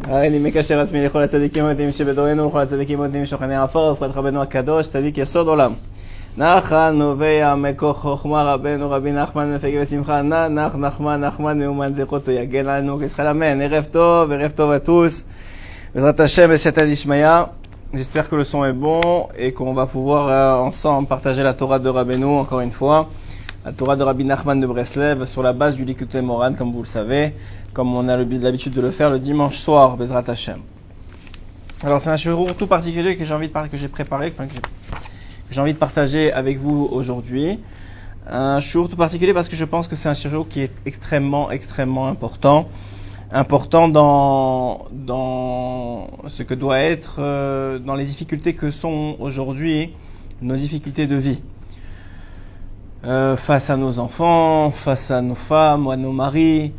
אני מקשר עצמי לכל הצדיקים המתים שבדורנו ולכל הצדיקים המתים שוכני עפר וברכת רבנו הקדוש צדיק יסוד עולם. נחל נובע מכוח חוכמה רבנו רבי נחמן מפגי ושמחה נח נחמן נחמן מאומן זכותו יגן לנו כסחל אמן. ערב טוב à tous. Bezrat Hashem et Satan Ishmaya. J'espère que le son est bon et qu'on va pouvoir ensemble partager la Torah de Rabbeinu encore une fois. La Torah de Rabbi Nachman de Breslev sur la base du Likutei Moran, comme vous le savez, comme on a l'habitude de le faire le dimanche soir, Bezrat Hashem. Alors c'est un shiur tout particulier que j'ai préparé, que j'ai envie de partager avec vous aujourd'hui. Un shiur tout particulier parce que je pense que c'est un shiur qui est extrêmement important. Important dans ce que doit être, dans les difficultés que sont aujourd'hui nos difficultés de vie. Face à nos enfants, face à nos femmes ou à nos maris,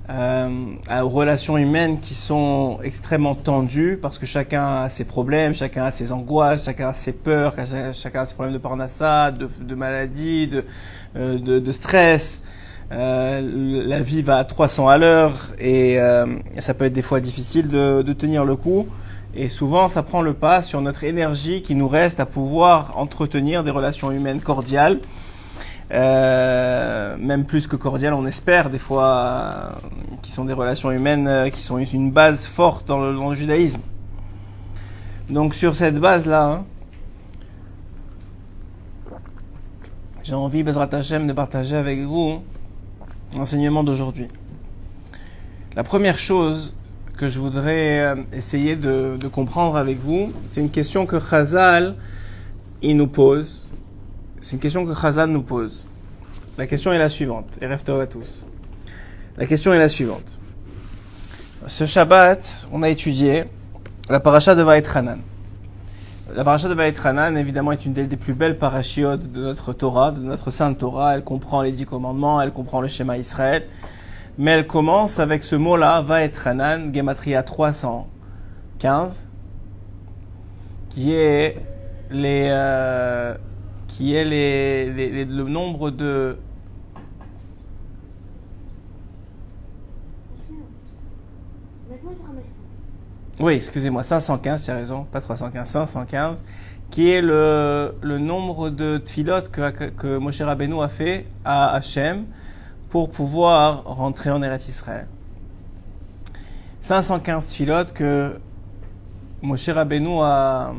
aux relations humaines qui sont extrêmement tendues parce que chacun a ses problèmes, chacun a ses angoisses, chacun a ses peurs, chacun a ses problèmes de parnassa, de maladie, de stress. La vie va à 300 à l'heure et ça peut être des fois difficile de tenir le coup. Et souvent, ça prend le pas sur notre énergie qui nous reste à pouvoir entretenir des relations humaines cordiales. Même plus que cordiales, on espère, des fois, qui sont des relations humaines qui sont une base forte dans le judaïsme. Donc sur cette base-là, j'ai envie, Bezrat Hashem, de partager avec vous l'enseignement d'aujourd'hui. La première chose que je voudrais essayer de comprendre avec vous, c'est une question que Chazal nous pose. C'est une question que Chazal nous pose. La question est la suivante. Erev Tov à tous. La question est la suivante. Ce Shabbat, on a étudié la paracha de Vaetchanan. La paracha de Vaetchanan, évidemment, est une des plus belles parachiotes de notre Torah, de notre Sainte Torah. Elle comprend les 10 commandements, elle comprend le Shema Israël. Mais elle commence avec ce mot-là, Vaetchanan, Gematria 315, qui est le nombre de... Oui, excusez-moi, 515, tu as raison, pas 315, 515, qui est le nombre de tfilot que Moshe Rabbeinu a fait à Hachem pour pouvoir rentrer en Eretz Israël. 515 tfilot que Moshe Rabbeinu a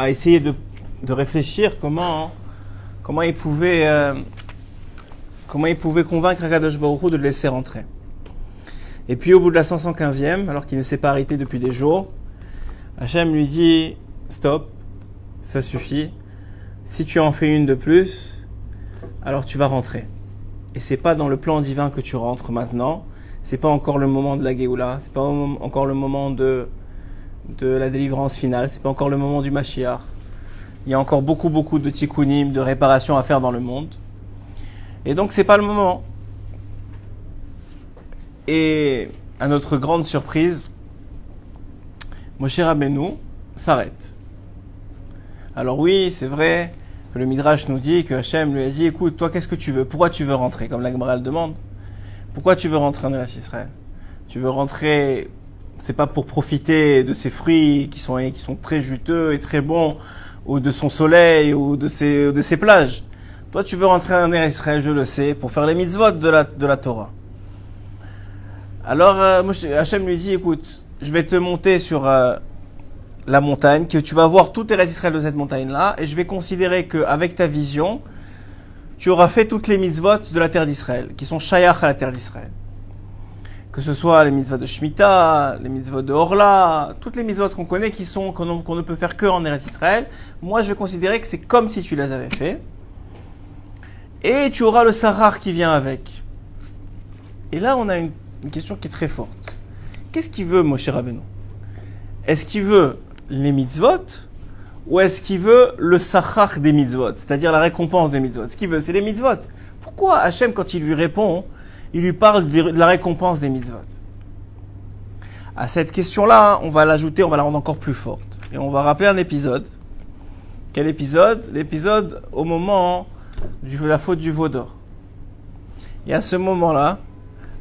essayé de réfléchir comment il pouvait convaincre Akadosh Baruch Hu de le laisser rentrer. Et puis au bout de la 515e, alors qu'il ne s'est pas arrêté depuis des jours, Hachem lui dit « Stop, ça suffit. Si tu en fais une de plus, alors tu vas rentrer. Et c'est pas dans le plan divin que tu rentres maintenant. C'est pas encore le moment de la Géoula. C'est pas encore le moment de la délivrance finale. C'est pas encore le moment du Mashiach. Il y a encore beaucoup de tikkunim, de réparations à faire dans le monde. Et donc c'est pas le moment. » Et à notre grande surprise, Moshe Rabbeinu s'arrête. Alors oui, c'est vrai que le Midrash nous dit que Hachem lui a dit « Écoute, toi, qu'est-ce que tu veux? Pourquoi tu veux rentrer ?» Comme la Gemara le demande. Pourquoi tu veux rentrer en Eretz Israël? Tu veux rentrer, c'est pas pour profiter de ses fruits qui sont très juteux et très bons, ou de son soleil, ou de ses plages. Toi, tu veux rentrer en Eretz Israël, je le sais, pour faire les mitzvot de la Torah. Alors Hachem lui dit, écoute, je vais te monter sur la montagne, que tu vas voir tout Eretz Israël de cette montagne-là, et je vais considérer qu'avec ta vision, tu auras fait toutes les mitzvot de la terre d'Israël, qui sont shayach à la terre d'Israël. Que ce soit les mitzvot de Shemitah, les mitzvot de Orla, toutes les mitzvot qu'on connaît qu'on ne peut faire que en Eretz Israël, moi je vais considérer que c'est comme si tu les avais fait. Et tu auras le sarar qui vient avec. Et là on a une question qui est très forte. Qu'est-ce qu'il veut Moshe Rabbeinu? Est-ce qu'il veut les mitzvot ou est-ce qu'il veut le sachar des mitzvot, c'est-à-dire la récompense des mitzvot? Ce qu'il veut, c'est les mitzvot. Pourquoi Hachem, quand il lui répond, il lui parle de la récompense des mitzvot? À cette question-là, on va l'ajouter, on va la rendre encore plus forte. Et on va rappeler un épisode. Quel épisode? L'épisode au moment de la faute du veau d'or. Et à ce moment-là,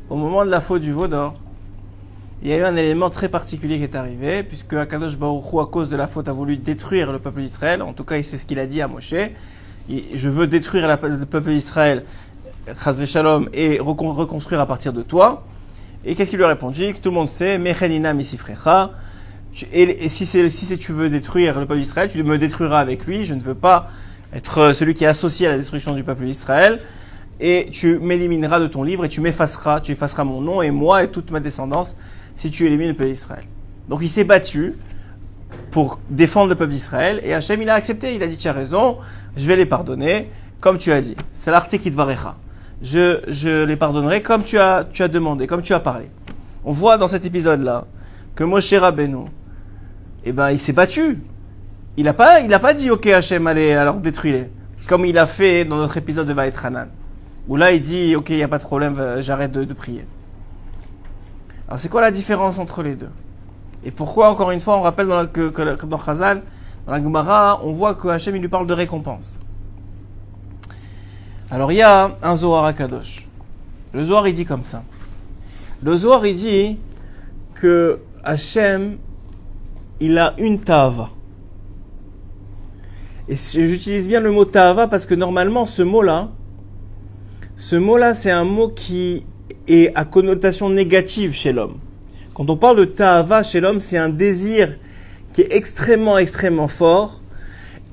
au moment de la faute du veau d'or, il y a eu un élément très particulier qui est arrivé, puisque Akadosh Baruch Hu, à cause de la faute, a voulu détruire le peuple d'Israël. En tout cas, c'est ce qu'il a dit à Moshe. Je veux détruire le peuple d'Israël, Chas Shalom, et reconstruire à partir de toi. Et qu'est-ce qu'il lui a répondu? Que tout le monde sait, Mechenina misifrecha. Et si tu veux détruire le peuple d'Israël, tu me détruiras avec lui. Je ne veux pas être celui qui est associé à la destruction du peuple d'Israël. Et tu m'élimineras de ton livre et tu effaceras mon nom et moi et toute ma descendance si tu élimines le peuple d'Israël. Donc il s'est battu pour défendre le peuple d'Israël et Hachem il a accepté, il a dit tu as raison, je vais les pardonner comme tu as dit. C'est l'arté qui te varecha. Je les pardonnerai comme tu as demandé, comme tu as parlé. On voit dans cet épisode-là que Moshe Rabbeinu, il s'est battu. Il n'a pas dit ok Hachem allez alors détruis-les comme il a fait dans notre épisode de Vaïtranan. Où là, il dit, ok, il n'y a pas de problème, j'arrête de prier. Alors, c'est quoi la différence entre les deux? Et pourquoi, encore une fois, on rappelle que dans Chazal, dans la Gemara, on voit que Hachem, il lui parle de récompense. Alors, il y a un Zohar à Kadosh. Le Zohar, il dit comme ça. Le Zohar, il dit que Hachem, il a une Ta'ava. Et j'utilise bien le mot Ta'ava parce que normalement, ce mot-là, c'est un mot qui est à connotation négative chez l'homme. Quand on parle de ta'ava chez l'homme, c'est un désir qui est extrêmement, extrêmement fort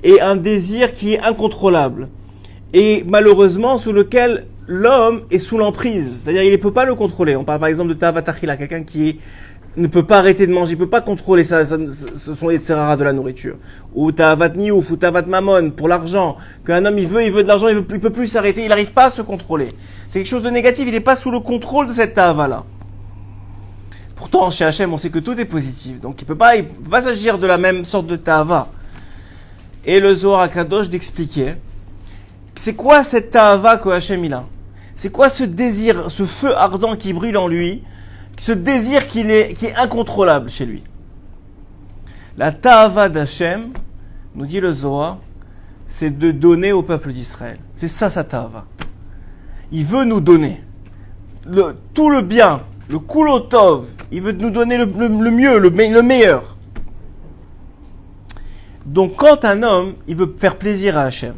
et un désir qui est incontrôlable. Et malheureusement, sous lequel l'homme est sous l'emprise. C'est-à-dire, il ne peut pas le contrôler. On parle par exemple de ta'ava tachila, quelqu'un qui ne peut pas arrêter de manger, il ne peut pas contrôler son yetzerara de la nourriture. Ou ta'avat niouf, ou ta'avat mamon, pour l'argent. Qu'un homme, il veut de l'argent, il peut plus s'arrêter, il n'arrive pas à se contrôler. C'est quelque chose de négatif, il n'est pas sous le contrôle de cette ta'ava-là. Pourtant, chez Hachem, on sait que tout est positif. Donc, il ne peut pas s'agir de la même sorte de ta'ava. Et le Zohar HaKadosh d'expliquer, c'est quoi cette ta'ava que Hachem il a? C'est quoi ce désir, ce feu ardent qui brûle en lui? Ce désir qui est incontrôlable chez lui. La ta'ava d'Hachem, nous dit le Zohar, c'est de donner au peuple d'Israël. C'est ça sa ta'ava. Il veut nous donner tout le bien, le kulotov. Il veut nous donner le mieux, le meilleur. Donc quand un homme, il veut faire plaisir à Hachem,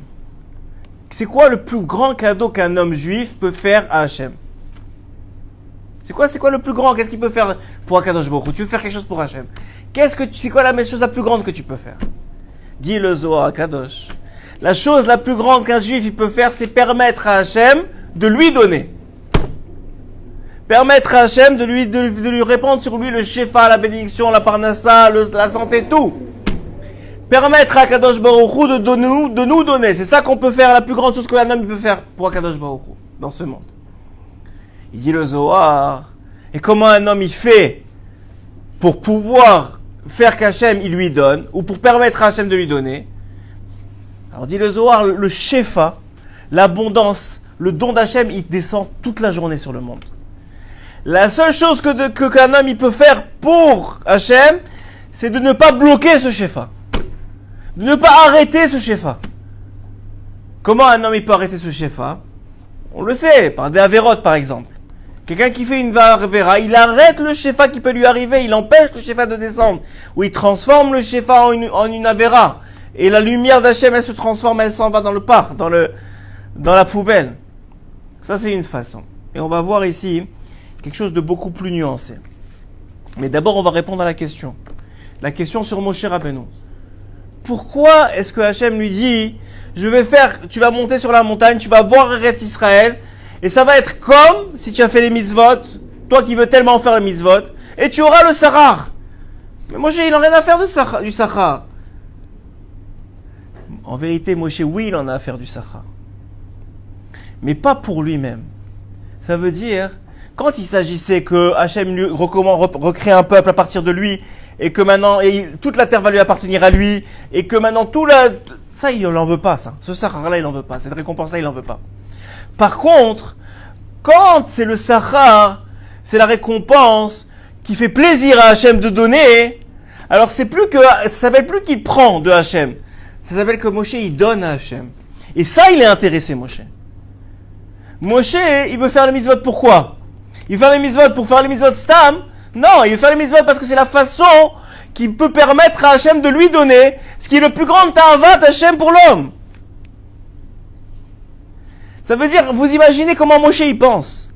c'est quoi le plus grand cadeau qu'un homme juif peut faire à Hachem? C'est quoi le plus grand? Qu'est-ce qu'il peut faire pour Akadosh Baruch Hu? Tu veux faire quelque chose pour Hachem. C'est quoi la chose la plus grande que tu peux faire? Dit le Zohar Akadosh. La chose la plus grande qu'un juif il peut faire, c'est permettre à Hachem de lui donner. Permettre à Hachem de lui répandre sur lui le shefa, la bénédiction, la parnassa, la santé, tout. Permettre à Akadosh Baruch Hu de nous donner. C'est ça qu'on peut faire, la plus grande chose qu'un homme peut faire pour Akadosh Baruch Hu dans ce monde. Il dit le Zohar, et comment un homme il fait pour pouvoir faire qu'Hachem il lui donne, ou pour permettre à Hachem de lui donner? Alors dit le Zohar, le shefa, l'abondance, le don d'Hachem, il descend toute la journée sur le monde. La seule chose qu'un homme il peut faire pour Hachem, c'est de ne pas bloquer ce shefa, de ne pas arrêter ce shefa. Comment un homme il peut arrêter ce shefa? On le sait, par des avérotes par exemple. Quelqu'un qui fait une avéra, il arrête le shefa qui peut lui arriver, il empêche le shefa de descendre, ou il transforme le shefa en une avéra. Et la lumière d'Hachem, elle se transforme, elle s'en va dans le parc, dans la poubelle. Ça, c'est une façon. Et on va voir ici quelque chose de beaucoup plus nuancé. Mais d'abord, on va répondre à la question. La question sur Moshe Rabbeinu. Pourquoi est-ce que Hachem lui dit, tu vas monter sur la montagne, tu vas voir Eretz Israël, et ça va être comme si tu as fait les mitzvot, toi qui veux tellement faire les mitzvot, et tu auras le Sahar. Mais Moshe, il n'a rien à faire du Sahar. En vérité, Moshe, oui, il en a à faire du Sahar. Mais pas pour lui-même. Ça veut dire, quand il s'agissait que Hachem lui recrée un peuple à partir de lui, et que maintenant, toute la terre va lui appartenir à lui, et que maintenant ça, il n'en veut pas, ça. Ce Sahar-là, il n'en veut pas. Cette récompense-là, il n'en veut pas. Par contre, quand c'est le Sahar, c'est la récompense qui fait plaisir à Hachem de donner, alors ça s'appelle plus qu'il prend de Hachem. Ça s'appelle que Moshe, il donne à Hachem. Et ça, il est intéressé, Moshe. Moshe, il veut faire les mitzvot pourquoi? Il veut faire les mitzvot pour faire les mitzvot stam? Non, il veut faire les mitzvot parce que c'est la façon qui peut permettre à Hachem de lui donner ce qui est le plus grand ta'avat d'Hachem pour l'homme. Ça veut dire, vous imaginez comment Moshe il pense.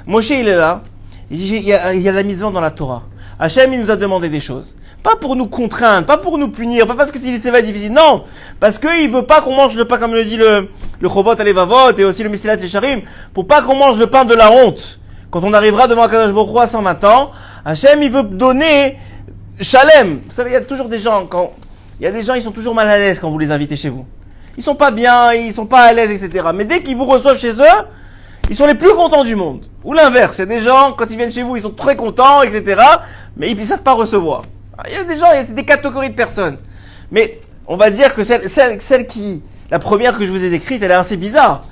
Moshe il est là, il dit, il y a la mitzvah dans la Torah. Hachem il nous a demandé des choses. Pas pour nous contraindre, pas pour nous punir, pas parce que c'est difficile, non. Parce qu'il veut pas qu'on mange le pain comme le dit le Chovot Alevavot et aussi le Mesilat Yesharim, pour pas qu'on mange le pain de la honte. Quand on arrivera devant Akadosh Baruch Hu à 120 ans, Hachem il veut donner Shalem. Vous savez, il y a toujours des gens, ils sont toujours mal à l'aise quand vous les invitez chez vous. Ils sont pas bien, ils sont pas à l'aise, etc. Mais dès qu'ils vous reçoivent chez eux, ils sont les plus contents du monde. Ou l'inverse, il y a des gens, quand ils viennent chez vous, ils sont très contents, etc. Mais ils savent pas recevoir. Il y a des gens, c'est des catégories de personnes. Mais on va dire que celle qui, la première que je vous ai décrite, elle est assez bizarre.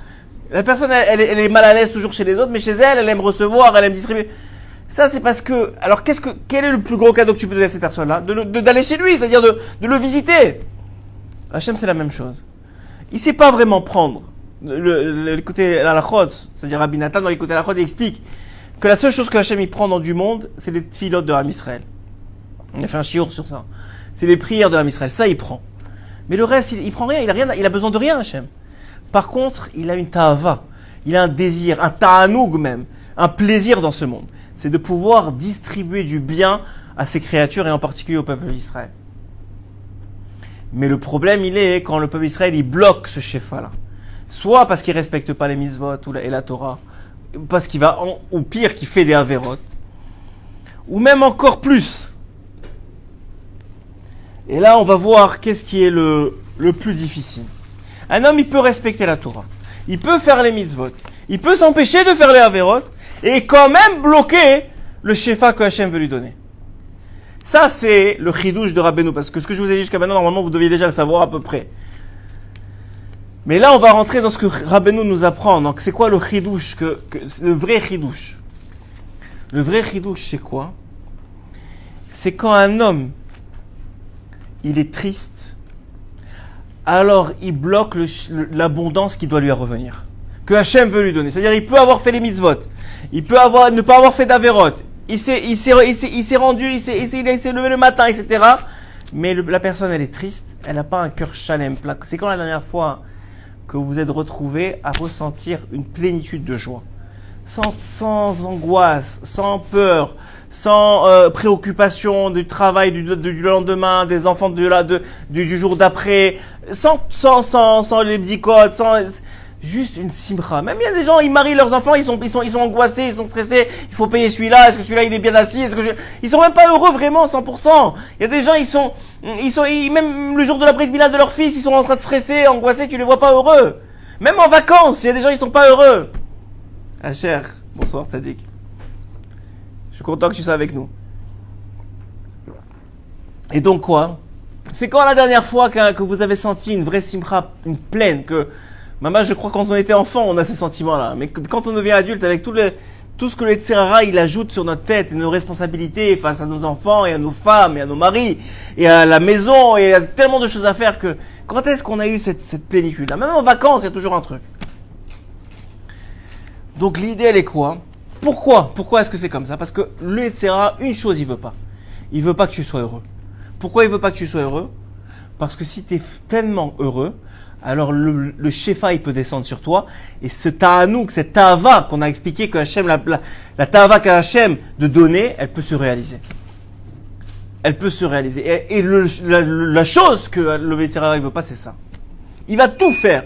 La personne, elle est mal à l'aise toujours chez les autres, mais chez elle, elle aime recevoir, elle aime distribuer. Ça, c'est parce que, alors quel est le plus gros cadeau que tu peux donner à cette personne-là? D'aller chez lui, c'est-à-dire de le visiter. Hachem, c'est la même chose. Il sait pas vraiment prendre le côté la halachot, c'est-à-dire Rabbi Nathan dans les côtés halachot, il explique que la seule chose que Hachem il prend dans du monde, c'est les tfilotes de Ham Israël. On a fait un shiur sur ça. C'est les prières de Ham Israël, ça il prend. Mais le reste, il prend rien, il a besoin de rien Hachem. Par contre, il a une ta'ava, il a un désir, un ta'anoug même, un plaisir dans ce monde. C'est de pouvoir distribuer du bien à ses créatures et en particulier au peuple d'Israël. Mais le problème, il est quand le peuple d'Israël, il bloque ce shefa-là. Soit parce qu'il ne respecte pas les mitzvot et la Torah, parce qu'il va, ou pire, qu'il fait des avérotes, ou même encore plus. Et là, on va voir qu'est-ce qui est le plus difficile. Un homme, il peut respecter la Torah, il peut faire les mitzvot, il peut s'empêcher de faire les avérotes, et quand même bloquer le shefa que Hachem veut lui donner. Ça, c'est le chidouche de Rabbeinu, parce que ce que je vous ai dit jusqu'à maintenant, normalement, vous deviez déjà le savoir à peu près. Mais là, on va rentrer dans ce que Rabbeinu nous apprend. Donc, c'est quoi le chidouche, le vrai chidouche? Le vrai chidouche, c'est quoi? C'est quand un homme, il est triste, alors il bloque l'abondance qui doit lui revenir, que Hachem veut lui donner. C'est-à-dire, il peut avoir fait les mitzvot, il peut ne pas avoir fait d'averot, il s'est rendu, il s'est levé le matin, etc. Mais la personne, elle est triste, elle n'a pas un cœur chalem. C'est quand la dernière fois que vous vous êtes retrouvé à ressentir une plénitude de joie, sans angoisse, sans peur, sans préoccupation du travail du lendemain, des enfants du jour d'après, sans les bdikot, juste une simra. Même il y a des gens, ils marient leurs enfants, ils sont angoissés, ils sont stressés. Il faut payer celui-là. Est-ce que celui-là il est bien assis? Ils sont même pas heureux vraiment, 100%. Il y a des gens, même le jour de la brit milah de leur fils, ils sont en train de stresser, angoissés. Tu les vois pas heureux. Même en vacances, il y a des gens, ils sont pas heureux. Hacher, bonsoir Tzadik. Je suis content que tu sois avec nous. Et donc quoi? C'est quand la dernière fois que vous avez senti une vraie simra, une pleine, que maman, je crois quand on était enfant, on a ces sentiments-là. Mais quand on devient adulte, avec tout ce que le Tserara, il ajoute sur notre tête, et nos responsabilités face à nos enfants, et à nos femmes, et à nos maris, et à la maison, et il y a tellement de choses à faire que, quand est-ce qu'on a eu cette plénitude-là? Même en vacances, il y a toujours un truc. Donc l'idée, elle est quoi? Pourquoi est-ce que c'est comme ça? Parce que le Tserara, une chose, il veut pas. Il veut pas que tu sois heureux. Pourquoi il veut pas que tu sois heureux? Parce que si tu es pleinement heureux, alors le shefa il peut descendre sur toi, et ce ta'anouk, cette ta'ava qu'on a expliqué que Hachem, la ta'ava qu'a Hachem de donner, elle peut se réaliser. Elle peut se réaliser. Et la chose que le vétéran il veut pas, c'est ça. Il va tout faire,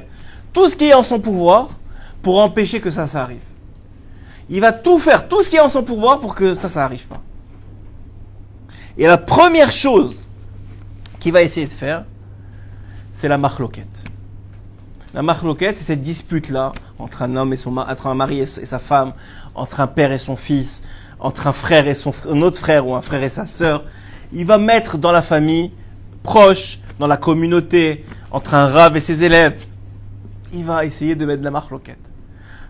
tout ce qui est en son pouvoir, pour empêcher que ça arrive. Il va tout faire, tout ce qui est en son pouvoir pour que ça arrive pas. Et la première chose qu'il va essayer de faire, c'est la machloket. La machloket, c'est cette dispute-là entre un homme entre un mari et sa femme, entre un père et son fils, entre un frère et un autre frère ou un frère et sa sœur. Il va mettre dans la famille proche, dans la communauté, entre un rave et ses élèves. Il va essayer de mettre de la machloket.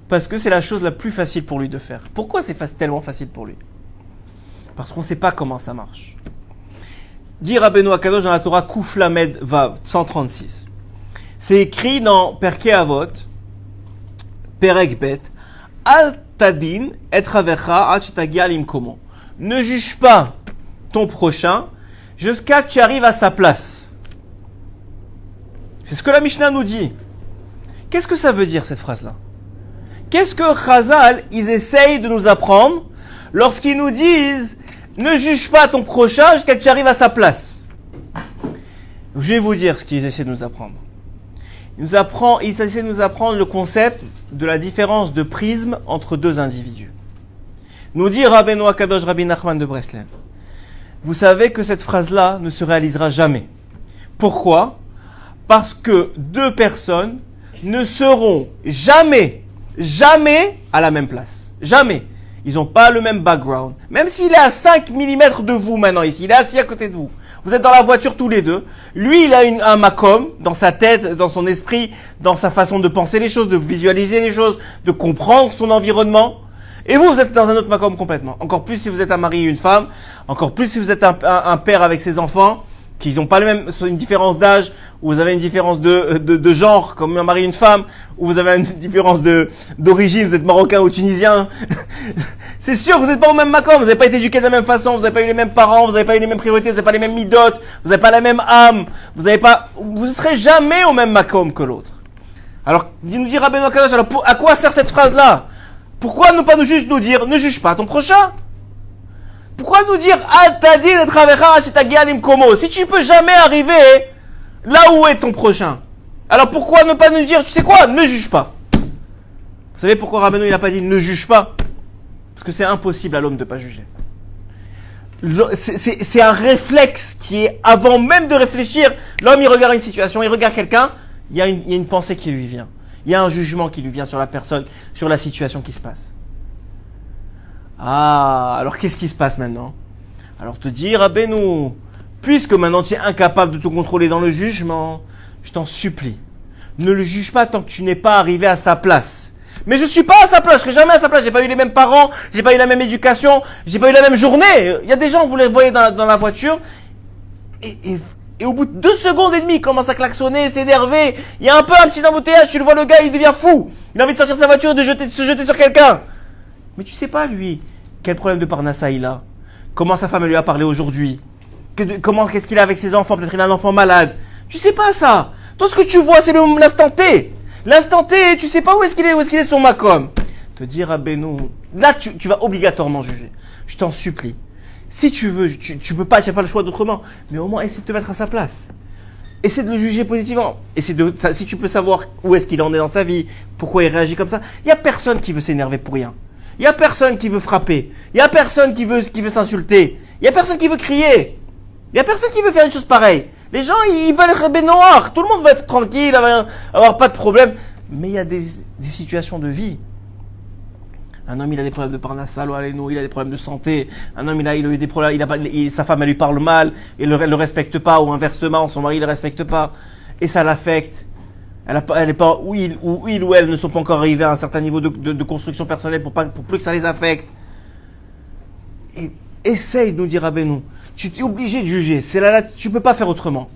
Parce que c'est la chose la plus facile pour lui de faire. Pourquoi c'est tellement facile pour lui? Parce qu'on ne sait pas comment ça marche. Dit Rabbeinu Akadosh dans la Torah Kuf Lamed Vav 136. C'est écrit dans Perkei Avot, Perek Bet, Al Tadin et Ravecha Ad Shetagia Limkomo. ne juge pas ton prochain jusqu'à que tu arrives à sa place. C'est ce que la Mishnah nous dit. Qu'est-ce que ça veut dire cette phrase-là? Qu'est-ce que Chazal, ils essayent de nous apprendre lorsqu'ils nous disent ne juge pas ton prochain jusqu'à ce que tu arrives à sa place? Je vais vous dire ce qu'ils essaient de nous apprendre. Ils essaient de nous apprendre le concept de la différence de prisme entre deux individus. Nous dit Rabbeinu Akadosh Rabbi Nachman de Breslev. Vous savez que cette phrase-là ne se réalisera jamais. Pourquoi? Parce que deux personnes ne seront jamais à la même place. Jamais. Ils n'ont pas le même background. Même s'il est à 5 mm de vous maintenant ici, il est assis à côté de vous. Vous êtes dans la voiture tous les deux. Lui, il a un makom dans sa tête, dans son esprit, dans sa façon de penser les choses, de visualiser les choses, de comprendre son environnement. Et vous êtes dans un autre makom complètement. Encore plus si vous êtes un mari et une femme. Encore plus si vous êtes un père avec ses enfants, qui n'ont pas le même, une différence d'âge, ou vous avez une différence de genre, comme un mari et une femme, ou vous avez une différence d'origine, vous êtes marocain ou tunisien. C'est sûr, vous n'êtes pas au même makom, vous n'avez pas été éduqué de la même façon, vous n'avez pas eu les mêmes parents, vous n'avez pas eu les mêmes priorités, vous n'avez pas les mêmes midotes, vous n'avez pas la même âme, vous ne serez jamais au même makom que l'autre. Alors, nous dit Rabbeinu Akadosh, alors à quoi sert cette phrase-là? Pourquoi ne pas nous dire, ne juge pas ton prochain? Pourquoi nous dire, si tu peux jamais arriver là où est ton prochain? Alors pourquoi ne pas nous dire, tu sais quoi, ne juge pas? Vous savez pourquoi Rabbeinu il n'a pas dit ne juge pas? Parce que c'est impossible à l'homme de ne pas juger. C'est un réflexe qui est, avant même de réfléchir, l'homme il regarde une situation, il regarde quelqu'un, il y a une pensée qui lui vient. Il y a un jugement qui lui vient sur la personne, sur la situation qui se passe. Ah, alors qu'est-ce qui se passe maintenant? Alors te dire, Rabbeinu, puisque maintenant tu es incapable de te contrôler dans le jugement, je t'en supplie, ne le juge pas tant que tu n'es pas arrivé à sa place. Mais je suis pas à sa place, je serai jamais à sa place, j'ai pas eu les mêmes parents, j'ai pas eu la même éducation, j'ai pas eu la même journée. Il y a des gens, vous les voyez dans la voiture, et au bout de 2 secondes et demie, il commence à klaxonner, s'énerver, il y a un petit embouteillage, tu le vois, le gars, il devient fou. Il a envie de sortir de sa voiture et de se jeter sur quelqu'un. Mais tu sais pas, lui, quel problème de parnassa il a. Comment sa femme lui a parlé aujourd'hui. Qu'est-ce qu'il a avec ses enfants. Peut-être il a un enfant malade. Tu sais pas ça. Toi, ce que tu vois, c'est l'instant T. L'instant T, tu sais pas où est-ce qu'il est son makom. Te dire, Rabbeinu, là, tu vas obligatoirement juger. Je t'en supplie. Si tu veux, tu peux pas, tu n'as pas le choix d'autrement. Mais au moins, essaie de te mettre à sa place. Essaie de le juger positivement. Si tu peux savoir où est-ce qu'il en est dans sa vie, pourquoi il réagit comme ça. Il n'y a personne qui veut s'énerver pour rien. Il n'y a personne qui veut frapper. Il n'y a personne qui veut s'insulter. Il n'y a personne qui veut crier. Il n'y a personne qui veut faire une chose pareille. Les gens, ils veulent être bénoir. Tout le monde veut être tranquille, avoir pas de problème. Mais il y a des situations de vie. Un homme, il a des problèmes de parnassa, il a des problèmes de santé. Un homme, il a eu des problèmes, sa femme, elle lui parle mal, elle le respecte pas, ou inversement, son mari, il le respecte pas. Et ça l'affecte. Elle est pas, ou il ou elle ne sont pas encore arrivés à un certain niveau de construction personnelle pour plus que ça les affecte. Et essaye de nous dire, Rabbeinu, tu es obligé de juger. C'est là, tu peux pas faire autrement.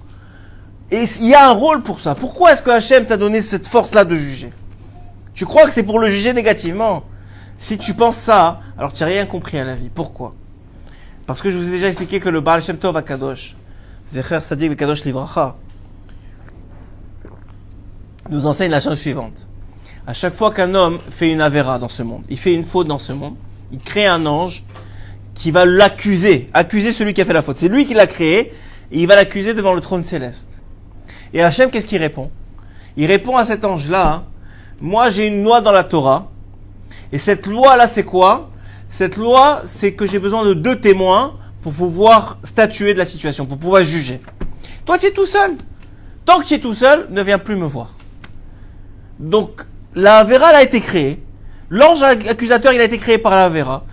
Et il y a un rôle pour ça. Pourquoi est-ce que Hachem t'a donné cette force-là de juger? Tu crois que c'est pour le juger négativement? Si tu penses ça, alors tu n'as rien compris à la vie. Pourquoi? Parce que je vous ai déjà expliqué que le Baal Shem Tov HaKadosh, Zecher Sadik HaKadosh Livracha, nous enseigne la chose suivante. À chaque fois qu'un homme fait une avéra dans ce monde, il fait une faute dans ce monde, il crée un ange qui va accuser celui qui a fait la faute. C'est lui qui l'a créé, et il va l'accuser devant le trône céleste. Et Hachem, qu'est-ce qu'il répond? Il répond à cet ange-là, moi j'ai une loi dans la Torah, et cette loi-là c'est quoi? Cette loi, c'est que j'ai besoin de 2 témoins pour pouvoir statuer de la situation, pour pouvoir juger. Toi tu es tout seul. Tant que tu es tout seul, ne viens plus me voir. Donc, la Avera a été créée. L'ange accusateur, il a été créé par la Avera.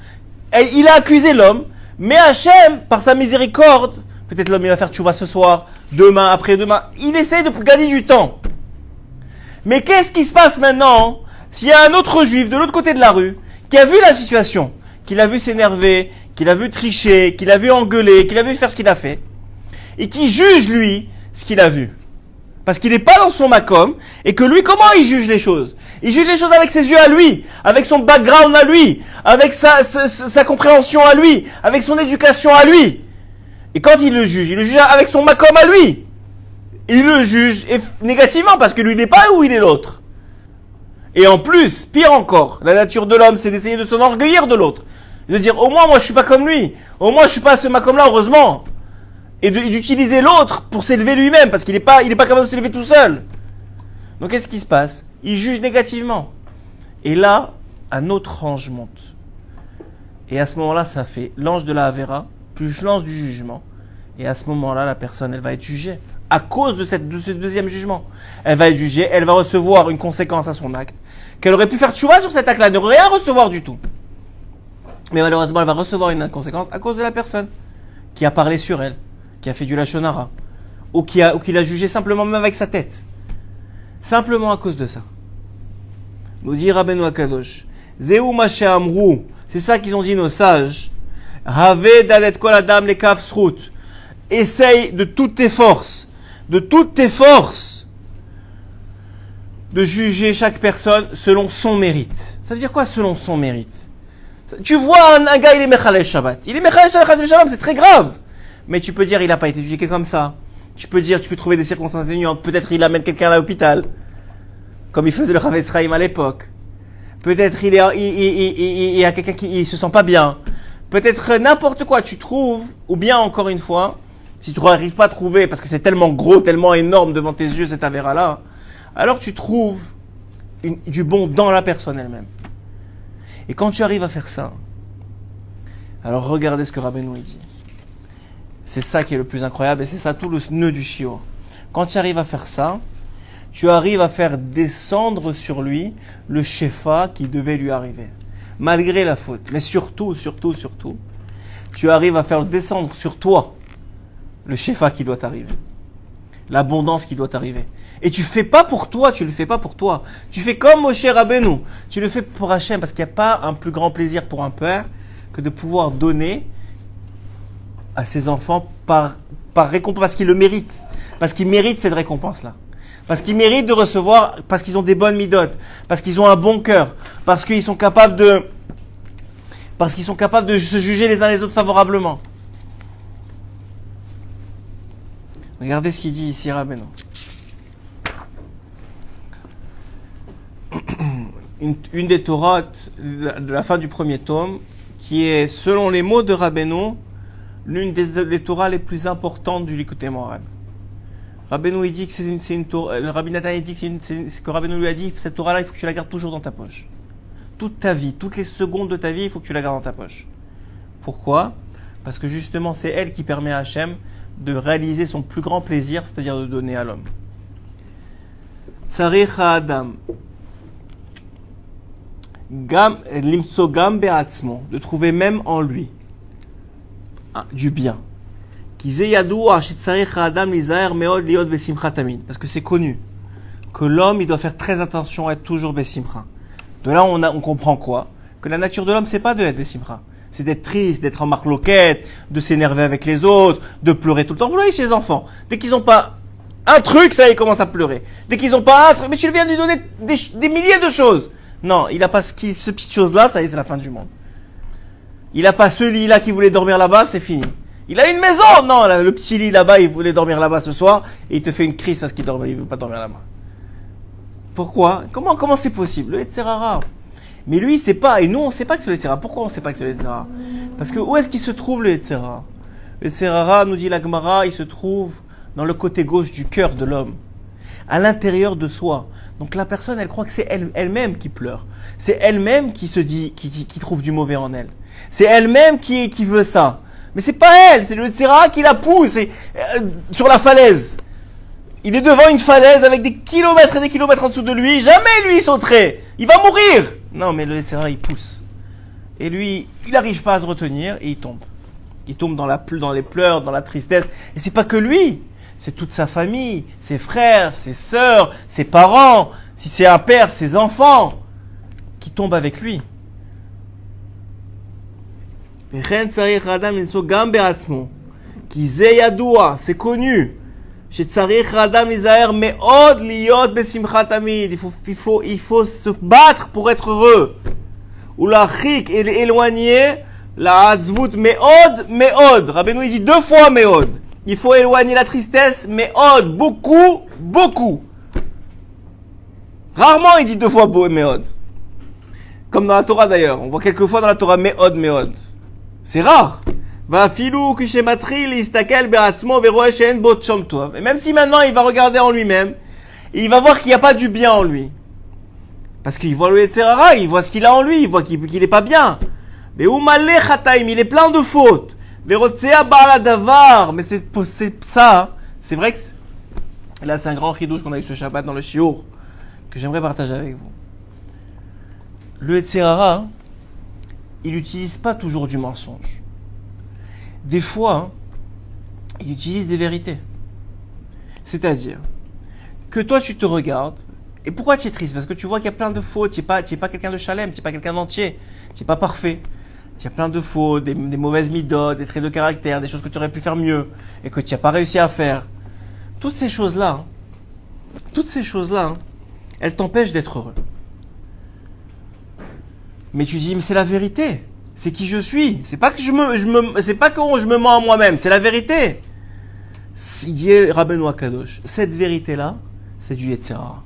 Il a accusé l'homme, mais Hachem, par sa miséricorde, peut-être l'homme il va faire tchouva ce soir, demain, après-demain, il essaye de gagner du temps. Mais qu'est-ce qui se passe maintenant s'il y a un autre juif de l'autre côté de la rue qui a vu la situation, qui l'a vu s'énerver, qui l'a vu tricher, qui l'a vu engueuler, qui l'a vu faire ce qu'il a fait, et qui juge lui ce qu'il a vu? Parce qu'il n'est pas dans son makom, et que lui, comment il juge les choses? Il juge les choses avec ses yeux à lui, avec son background à lui, avec sa compréhension à lui, avec son éducation à lui. Et quand il le juge avec son makom à lui. Il le juge négativement parce que lui, il n'est pas où il est l'autre. Et en plus, pire encore, la nature de l'homme, c'est d'essayer de s'enorgueillir de l'autre. De dire, au moins, moi, je suis pas comme lui. Au moins, je suis pas ce makom-là, heureusement. Et d'utiliser l'autre pour s'élever lui-même parce qu'il n'est pas capable de s'élever tout seul. Donc, qu'est-ce qui se passe? Il juge négativement. Et là, un autre ange monte. Et à ce moment-là, ça fait l'ange de la Havera, plus l'ange du jugement. Et à ce moment-là, la personne, elle va être jugée. À cause de ce deuxième jugement. Elle va être jugée, elle va recevoir une conséquence à son acte. Qu'elle aurait pu faire tchouva sur cet acte-là, elle ne rien recevoir du tout. Mais malheureusement, elle va recevoir une conséquence à cause de la personne qui a parlé sur elle, qui a fait du lachonara, ou qui l'a jugé simplement même avec sa tête. Simplement à cause de ça. Nous dit Rabbeinu Akadosh, Zeu Mashe Amrou, c'est ça qu'ils ont dit nos sages. Have dalet kol adam le kaf srut. Essaye de toutes tes forces, de juger chaque personne selon son mérite. Ça veut dire quoi selon son mérite? Tu vois un gars, il est Mechalel Shabbat. Il est Mechalel Shabbat, c'est très grave. Mais tu peux dire, il n'a pas été éduqué comme ça. Tu peux trouver des circonstances atténuantes. Peut-être il amène quelqu'un à l'hôpital. Comme il faisait le Rav Esraïm à l'époque. Peut-être il y a quelqu'un qui se sent pas bien. Peut-être n'importe quoi tu trouves. Ou bien encore une fois, si tu n'arrives pas à trouver, parce que c'est tellement gros, tellement énorme devant tes yeux cet avéra-là, alors tu trouves du bon dans la personne elle-même. Et quand tu arrives à faire ça, alors regardez ce que Rabbeinu dit. C'est ça qui est le plus incroyable et c'est ça tout le nœud du shiur. Quand tu arrives à faire ça, tu arrives à faire descendre sur lui le shefa qui devait lui arriver. Malgré la faute. Mais surtout, tu arrives à faire descendre sur toi le shefa qui doit t'arriver. L'abondance qui doit t'arriver. Et tu fais pas pour toi, tu le fais pas pour toi. Tu fais comme Moshe Rabbeinu. Tu le fais pour Hachem parce qu'il n'y a pas un plus grand plaisir pour un père que de pouvoir donner à ses enfants par récompense, parce qu'ils le méritent. Parce qu'ils méritent cette récompense-là. Parce qu'ils méritent de recevoir, parce qu'ils ont des bonnes midotes, parce qu'ils ont un bon cœur, parce qu'ils sont capables de se juger les uns les autres favorablement. Regardez ce qu'il dit ici, Rabbeinu. Une des Torotes de la fin du premier tome, qui est, selon les mots de Rabbeinu, l'une des Torahs les plus importantes du Likutei Moharan. Rabbeinu il dit que c'est une Torah, le Rabbi Nathan il dit que que Rabbeinu lui a dit, cette Torah-là, il faut que tu la gardes toujours dans ta poche. Toute ta vie, toutes les secondes de ta vie, il faut que tu la gardes dans ta poche. Pourquoi? Parce que justement, c'est elle qui permet à Hachem de réaliser son plus grand plaisir, c'est-à-dire de donner à l'homme. Tzarich ha'adam. Limso gam be'atzmo, de trouver même en lui du bien. Parce que c'est connu que l'homme il doit faire très attention à être toujours besimcha. De là on comprend quoi? Que la nature de l'homme c'est pas de être besimcha, c'est d'être triste, d'être en marloquette, de s'énerver avec les autres, de pleurer tout le temps. Vous voyez chez les enfants, dès qu'ils n'ont pas un truc, ça ils commencent à pleurer. Dès qu'ils n'ont pas un truc, mais tu viens de lui donner des milliers de choses. Non, il n'a pas ce petite chose-là, ça y est, c'est la fin du monde. Il n'a pas ce lit-là qui voulait dormir là-bas, c'est fini. Il a une maison! Non, le petit lit là-bas, il voulait dormir là-bas ce soir, et il te fait une crise parce qu'il ne veut pas dormir là-bas. Pourquoi? Comment c'est possible? Le Yetzirara. Mais lui, il ne sait pas, et nous, on ne sait pas que c'est le Yetzirara. Pourquoi on ne sait pas que c'est le Yetzirara? Parce que où est-ce qu'il se trouve le Yetzirara? Le Yetzirara, nous dit la Gemara, il se trouve dans le côté gauche du cœur de l'homme, à l'intérieur de soi. Donc la personne, elle croit que c'est elle-même qui pleure. C'est elle-même qui se dit, qui trouve du mauvais en elle. C'est elle-même qui veut ça. Mais c'est pas elle, c'est le Yetzirara qui la pousse sur la falaise. Il est devant une falaise avec des kilomètres et des kilomètres en dessous de lui. Jamais lui il sauterait. Il va mourir. Non, mais le Yetzirara il pousse. Et lui, il n'arrive pas à se retenir et il tombe. Il tombe dans les pleurs, dans la tristesse. Et c'est pas que lui. C'est toute sa famille, ses frères, ses sœurs, ses parents, si c'est un père, ses enfants, qui tombent avec lui. C'est connu שצריך האדם להיזהר מאוד להיות בשמחה תמיד. Il faut se battre pour être heureux. ולהרחיק, éloigner la עצבות מאוד מאוד. רבנו il dit 2 fois מאוד. Il faut éloigner la tristesse מאוד, beaucoup, beaucoup. Rarement il dit 2 fois מאוד. Comme dans la Torah d'ailleurs. On voit quelques fois dans la Torah מאוד מאוד. C'est rare. Et même si maintenant il va regarder en lui-même, il va voir qu'il n'y a pas du bien en lui. Parce qu'il voit le Yetzirara, il voit ce qu'il a en lui, il voit qu'il n'est pas bien. Mais il est plein de fautes. Mais c'est ça, c'est vrai que là c'est un grand chidouche qu'on a eu ce Shabbat dans le Shiur, que j'aimerais partager avec vous. Le Yetzirara, il n'utilise pas toujours du mensonge. Des fois, il utilise des vérités. C'est-à-dire que toi, tu te regardes, et pourquoi tu es triste? Parce que tu vois qu'il y a plein de fautes, tu n'es pas quelqu'un de chalem, tu n'es pas quelqu'un d'entier, tu n'es pas parfait. Il y a plein de fautes, des mauvaises midotes, des traits de caractère, des choses que tu aurais pu faire mieux, et que tu n'as pas réussi à faire. Toutes ces choses-là, elles t'empêchent d'être heureux. Mais tu dis, mais c'est la vérité. C'est qui je suis. C'est pas que je me mens à moi-même. C'est la vérité. Il dit Rabbeinu Akadosh, cette vérité-là, c'est du Yetzirara.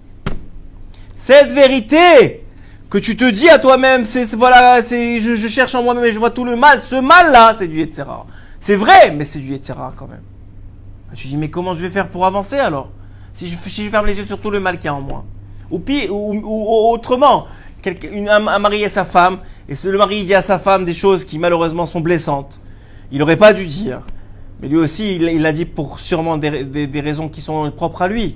Cette vérité que tu te dis à toi-même, je cherche en moi-même et je vois tout le mal. Ce mal-là, c'est du Yetzirara. C'est vrai, mais c'est du Yetzirara quand même. Tu dis, mais comment je vais faire pour avancer alors? Si je ferme les yeux sur tout le mal qu'il y a en moi. Ou autrement, un mari et sa femme, et le mari dit à sa femme des choses qui malheureusement sont blessantes. Il n'aurait pas dû dire. Mais lui aussi, il l'a dit pour sûrement des raisons qui sont propres à lui.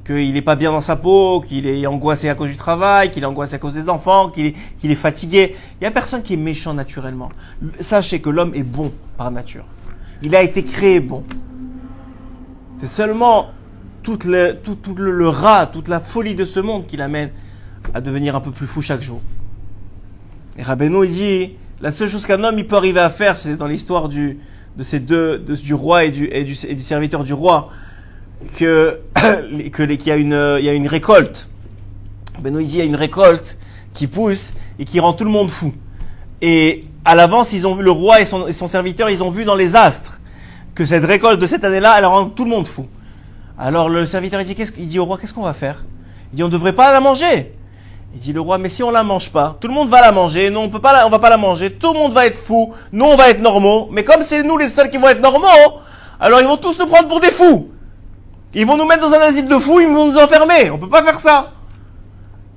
Qu'il n'est pas bien dans sa peau, qu'il est angoissé à cause du travail, qu'il est angoissé à cause des enfants, qu'il est fatigué. Il n'y a personne qui est méchant naturellement. Sachez que l'homme est bon par nature. Il a été créé bon. C'est seulement tout le rat, toute la folie de ce monde qui l'amène à devenir un peu plus fou chaque jour. Et Rabbeinu, il dit, la seule chose qu'un homme il peut arriver à faire, c'est dans l'histoire du roi et du serviteur du roi, qu'il y a une récolte. Rabbeinu, il dit, il y a une récolte qui pousse et qui rend tout le monde fou. Et à l'avance, ils ont vu, le roi et son serviteur, ils ont vu dans les astres que cette récolte de cette année-là, elle rend tout le monde fou. Alors le serviteur, il dit au roi, qu'est-ce qu'on va faire? Il dit, on ne devrait pas la manger. Il dit le roi, mais si on la mange pas, tout le monde va la manger, nous on va pas la manger, tout le monde va être fou, nous on va être normaux, mais comme c'est nous les seuls qui vont être normaux, alors ils vont tous nous prendre pour des fous. Ils vont nous mettre dans un asile de fous, ils vont nous enfermer, on peut pas faire ça.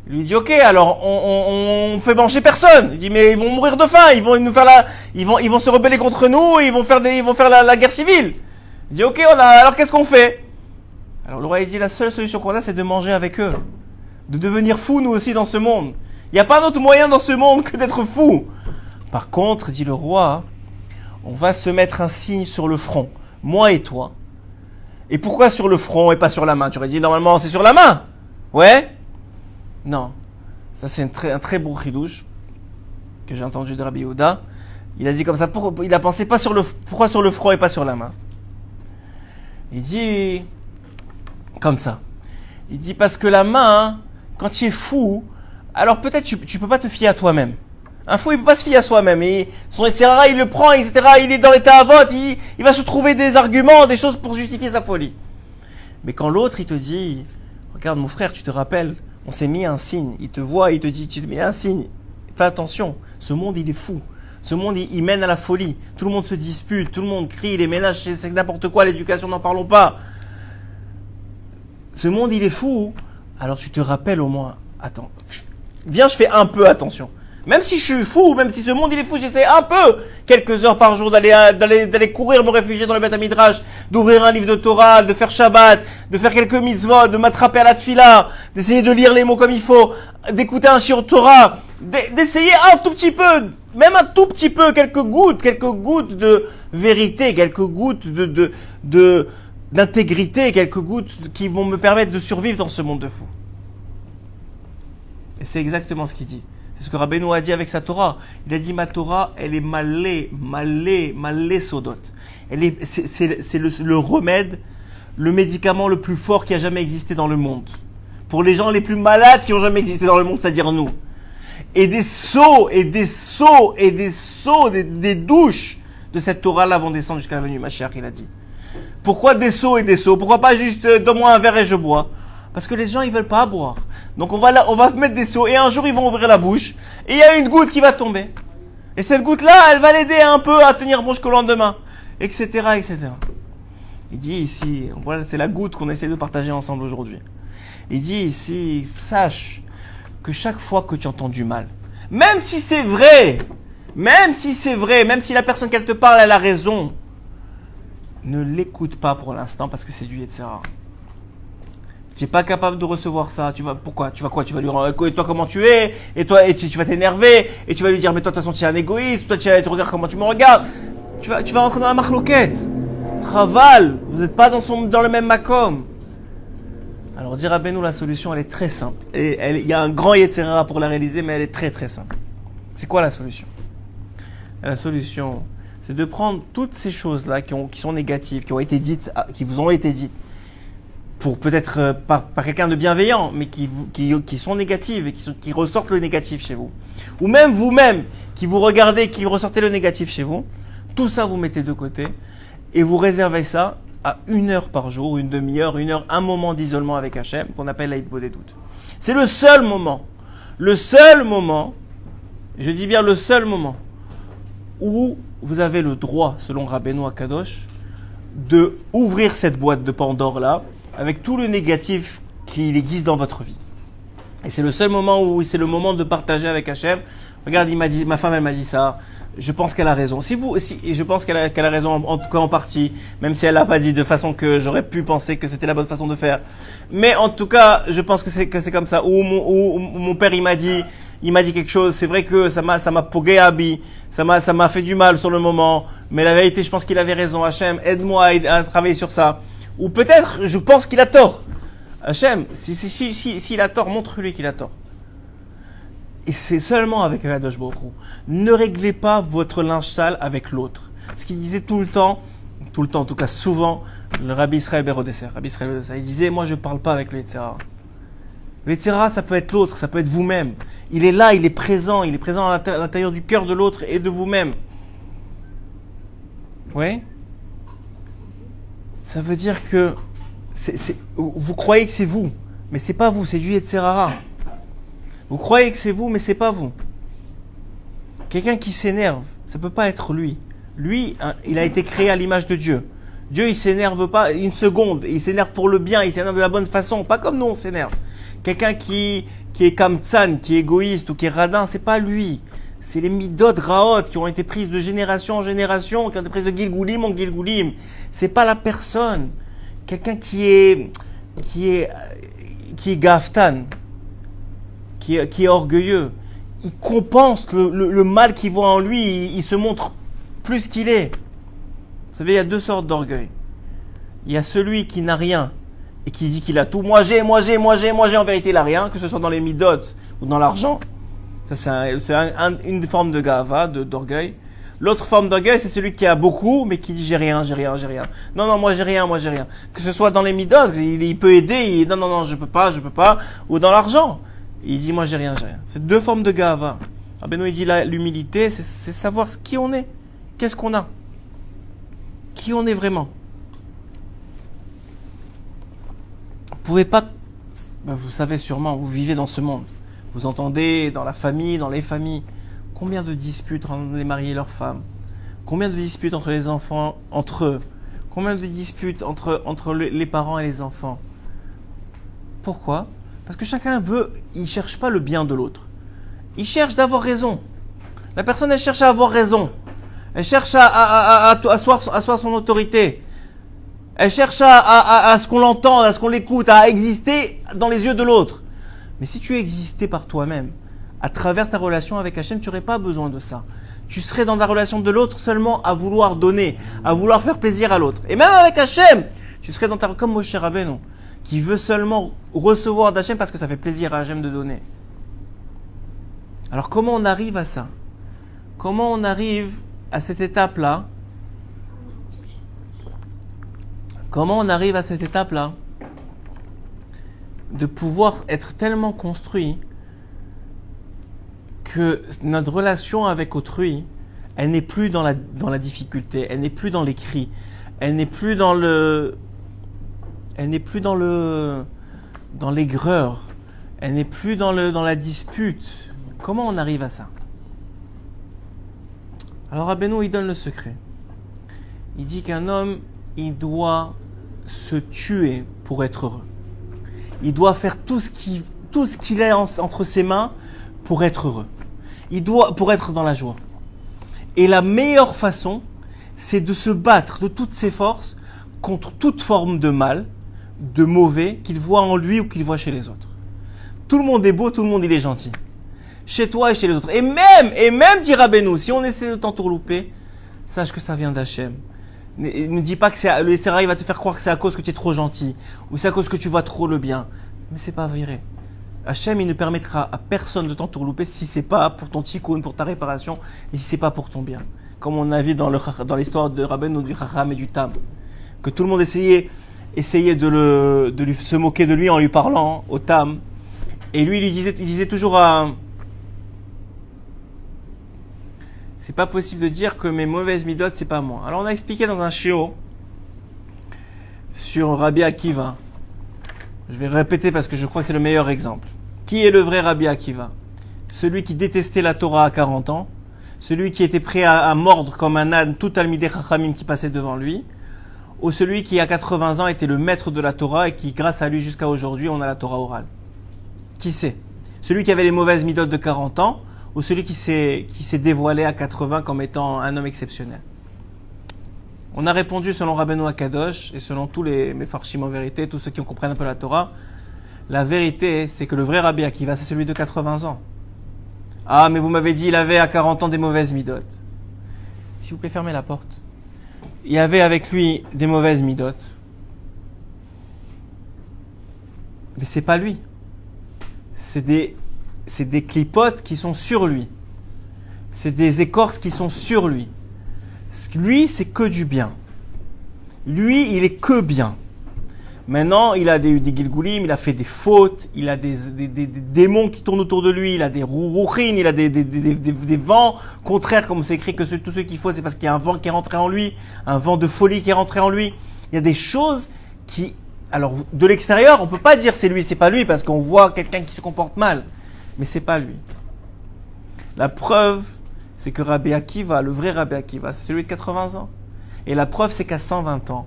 Il lui dit ok, alors on fait manger personne. Il dit mais ils vont mourir de faim, ils vont nous faire ils vont se rebeller contre nous, ils vont faire la guerre civile. Il dit ok, alors qu'est-ce qu'on fait? Alors le roi il dit la seule solution qu'on a c'est de manger avec eux. De devenir fou nous aussi dans ce monde. Il n'y a pas d'autre moyen dans ce monde que d'être fou. Par contre, dit le roi, on va se mettre un signe sur le front, moi et toi. Et pourquoi sur le front et pas sur la main? Tu aurais dit normalement c'est sur la main. Ouais? Non. Ça c'est un très beau chidouche que j'ai entendu de Rabbi Yehuda. Il a dit comme ça, il a pensé pourquoi sur le front et pas sur la main? Il dit comme ça. Il dit parce que la main, quand tu es fou, alors peut-être tu peux pas te fier à toi-même. Un fou, il peut pas se fier à soi-même. Son Yetzirara, il le prend, etc. Il est dans l'état à vote, il va se trouver des arguments, des choses pour justifier sa folie. Mais quand l'autre, il te dit, regarde mon frère, tu te rappelles, on s'est mis un signe. Il te voit, il te dit, tu te mets un signe. Fais attention, ce monde, il est fou. Ce monde, il mène à la folie. Tout le monde se dispute, tout le monde crie, les ménages, c'est n'importe quoi, l'éducation, n'en parlons pas. Ce monde, il est fou. Alors tu te rappelles au moins, attends, viens, je fais un peu attention. Même si je suis fou, même si ce monde il est fou, j'essaie un peu, quelques heures par jour, d'aller courir, me réfugier dans le Beth Midrash, d'ouvrir un livre de Torah, de faire Shabbat, de faire quelques mitzvot, de m'attraper à la tfila, d'essayer de lire les mots comme il faut, d'écouter un shiur Torah, d'essayer un tout petit peu, même un tout petit peu, quelques gouttes de vérité, quelques gouttes d'intégrité, quelques gouttes qui vont me permettre de survivre dans ce monde de fous. Et c'est exactement ce qu'il dit. C'est ce que Rabbeinu a dit avec sa Torah. Il a dit ma Torah, elle est malé sodot. C'est le remède le médicament le plus fort qui a jamais existé dans le monde. Pour les gens les plus malades qui ont jamais existé dans le monde, c'est-à-dire nous. Et des seaux, et des seaux, et des seaux, des douches de cette Torah-là vont descendre jusqu'à la venue Mashiach, il a dit. Pourquoi des seaux et des seaux? Pourquoi pas juste donne-moi un verre et je bois? Parce que les gens ils veulent pas boire. Donc on va mettre des seaux et un jour ils vont ouvrir la bouche et il y a une goutte qui va tomber. Et cette goutte-là, elle va l'aider un peu à tenir bon jusqu'au lendemain, etc., etc. Il dit ici, voilà, c'est la goutte qu'on essaie de partager ensemble aujourd'hui. Il dit ici, sache que chaque fois que tu entends du mal, même si c'est vrai, même si la personne qu'elle te parle, elle a raison, ne l'écoute pas pour l'instant parce que c'est du Yetzirah. Tu n'es pas capable de recevoir ça. Pourquoi? Tu vas quoi? Tu vas lui rendre, et toi comment tu es? Et toi, tu vas t'énerver. Et tu vas lui dire, mais toi, de toute façon, tu es un égoïste. Toi, tu regardes comment tu me regardes. Tu vas rentrer dans la marloquette. Chaval, vous n'êtes pas dans le même makom. Alors, dire à Benou, la solution, elle est très simple. Il y a un grand Yetzirah pour la réaliser, mais elle est très, très simple. C'est quoi la solution? La solution, c'est de prendre toutes ces choses-là qui sont négatives, qui vous ont été dites, pour peut-être par quelqu'un de bienveillant, mais qui sont négatives et qui ressortent le négatif chez vous. Ou même vous-même, qui vous regardez, qui ressortez le négatif chez vous. Tout ça, vous mettez de côté et vous réservez ça à 1 heure par jour, une demi-heure, 1 heure, un moment d'isolement avec Hachem, qu'on appelle l'Aïd Bodedut. C'est le seul moment, je dis bien le seul moment, où vous avez le droit, selon Rabbeinu Akadosh, de ouvrir cette boîte de Pandore-là, avec tout le négatif qu'il existe dans votre vie. Et c'est le seul moment où c'est le moment de partager avec Hachem. Regarde, ma femme, elle m'a dit ça. Je pense qu'elle a raison. Et je pense qu'elle a raison, en tout cas en partie, même si elle l'a pas dit de façon que j'aurais pu penser que c'était la bonne façon de faire. Mais en tout cas, je pense que c'est comme ça. Ou mon père, il m'a dit quelque chose. C'est vrai que ça m'a pogué à bi. Ça m'a fait du mal sur le moment. Mais la vérité, je pense qu'il avait raison. Hachem, aide-moi à travailler sur ça. Ou peut-être, je pense qu'il a tort. Hachem, s'il a tort, montre-lui qu'il a tort. Et c'est seulement avec Akadosh Baruch Hu. Ne réglez pas votre linge sale avec l'autre. Ce qu'il disait tout le temps, en tout cas souvent, le Rabbi Israël Berodesser. Il disait, moi je ne parle pas avec le Yetzirah. Le Yetzirah, ça peut être l'autre, ça peut être vous-même. Il est là, il est présent à l'intérieur du cœur de l'autre et de vous-même. Oui? Ça veut dire que vous croyez que c'est vous, mais c'est pas vous, c'est du Yetzirah. Vous croyez que c'est vous, mais c'est pas vous. Quelqu'un qui s'énerve, ça peut pas être lui. Lui, il a été créé à l'image de Dieu. Dieu, il s'énerve pas une seconde. Il s'énerve pour le bien, il s'énerve de la bonne façon. Pas comme nous, on s'énerve. Quelqu'un qui est kamtsan, qui est égoïste ou qui est radin, c'est pas lui. C'est les midot raot qui ont été prises de génération en génération, qui ont été prises de Gilgoulim en Gilgoulim. C'est pas la personne. Quelqu'un qui est gaftan, qui est orgueilleux, il compense le mal qu'il voit en lui, il se montre plus qu'il est. Vous savez, il y a 2 sortes d'orgueil. Il y a celui qui n'a rien et qui dit qu'il a tout. Moi j'ai, en vérité il n'a rien, que ce soit dans les midot ou dans l'argent. Ça c'est une forme de gava, d'orgueil. L'autre forme d'orgueil, c'est celui qui a beaucoup, mais qui dit j'ai rien. Non, moi j'ai rien. Que ce soit dans les midot, il peut aider, non, je peux pas. Ou dans l'argent. Il dit, moi, j'ai rien. C'est 2 formes de gava. Rabbeinu, il dit, l'humilité, c'est savoir qui on est. Qu'est-ce qu'on a? Qui on est vraiment? Vous pouvez pas... vous savez sûrement, vous vivez dans ce monde. Vous entendez dans la famille, dans les familles, combien de disputes entre les mariés et leurs femmes? Combien de disputes entre les enfants, entre eux? Combien de disputes entre les parents et les enfants? Pourquoi? Parce que chacun il cherche pas le bien de l'autre. Il cherche d'avoir raison. La personne, elle cherche à avoir raison. Elle cherche à asseoir son autorité. Elle cherche à ce qu'on l'entende, à ce qu'on l'écoute, à exister dans les yeux de l'autre. Mais si tu existais par toi-même, à travers ta relation avec Hachem, tu n'aurais pas besoin de ça. Tu serais dans la relation de l'autre seulement à vouloir donner, à vouloir faire plaisir à l'autre. Et même avec Hachem, tu serais comme Moshe Rabbeinu, qui veut seulement recevoir d'Hachem parce que ça fait plaisir à Hachem de donner. Alors comment on arrive à ça? Comment on arrive à cette étape-là? Comment on arrive à cette étape-là? De pouvoir être tellement construit que notre relation avec autrui, elle n'est plus dans la difficulté, elle n'est plus dans les cris, elle n'est plus dans l'aigreur, elle n'est plus dans la dispute. Comment on arrive à ça? Alors Rabbeinu, il donne le secret. Il dit qu'un homme, il doit se tuer pour être heureux. Il doit faire tout ce qu'il a entre ses mains pour être heureux. Pour être dans la joie. Et la meilleure façon, c'est de se battre de toutes ses forces contre toute forme de mal, de mauvais qu'il voit en lui ou qu'il voit chez les autres. Tout le monde est beau, tout le monde il est gentil. Chez toi et chez les autres. Et même, dit Rabbeinu, si on essaie de t'entourlouper, sache que ça vient d'Hachem. Ne dis pas que le Seraï va te faire croire que c'est à cause que tu es trop gentil ou c'est à cause que tu vois trop le bien. Mais c'est pas vrai. Hachem, il ne permettra à personne de t'entourlouper si c'est pas pour ton tikkun, pour ta réparation et si c'est pas pour ton bien. Comme on a vu dans l'histoire de Rabbeinu, du Chacham et du Tam. Que tout le monde essayait de se moquer de lui en lui parlant au Tam. Et lui, il disait toujours à... C'est pas possible de dire que mes mauvaises midotes, c'est pas moi. Alors on a expliqué dans un shiur sur Rabbi Akiva. Je vais répéter parce que je crois que c'est le meilleur exemple. Qui est le vrai Rabbi Akiva? Celui qui détestait la Torah à 40 ans, celui qui était prêt à mordre comme un âne tout Talmidei Chachamim qui passait devant lui, ou celui qui à 80 ans était le maître de la Torah et qui grâce à lui jusqu'à aujourd'hui on a la Torah orale? Qui c'est? Celui qui avait les mauvaises midotes de 40 ans ou celui qui s'est dévoilé à 80 comme étant un homme exceptionnel? On a répondu selon Rabbeinu Akadosh et selon tous les Mefarshim en vérité, tous ceux qui comprennent un peu la Torah. La vérité, c'est que le vrai Rabbi Akiva, c'est celui de 80 ans. Ah, mais vous m'avez dit, il avait à 40 ans des mauvaises midotes. S'il vous plaît, fermez la porte. Il y avait avec lui des mauvaises midotes. Mais c'est pas lui. C'est des clipotes qui sont sur lui. C'est des écorces qui sont sur lui. Lui, c'est que du bien. Lui, il est que bien. Maintenant, il a des gilgulim, il a fait des fautes, il a des démons qui tournent autour de lui, il a des rourouchines, il a des vents contraires, comme c'est écrit que tous ceux qui fautent, c'est parce qu'il y a un vent qui est rentré en lui, un vent de folie qui est rentré en lui. Il y a des choses qui... Alors, de l'extérieur, on peut pas dire c'est lui, c'est pas lui, parce qu'on voit quelqu'un qui se comporte mal. Mais c'est pas lui. La preuve, c'est que Rabbi Akiva, le vrai Rabbi Akiva, c'est celui de 80 ans. Et la preuve, c'est qu'à 120 ans,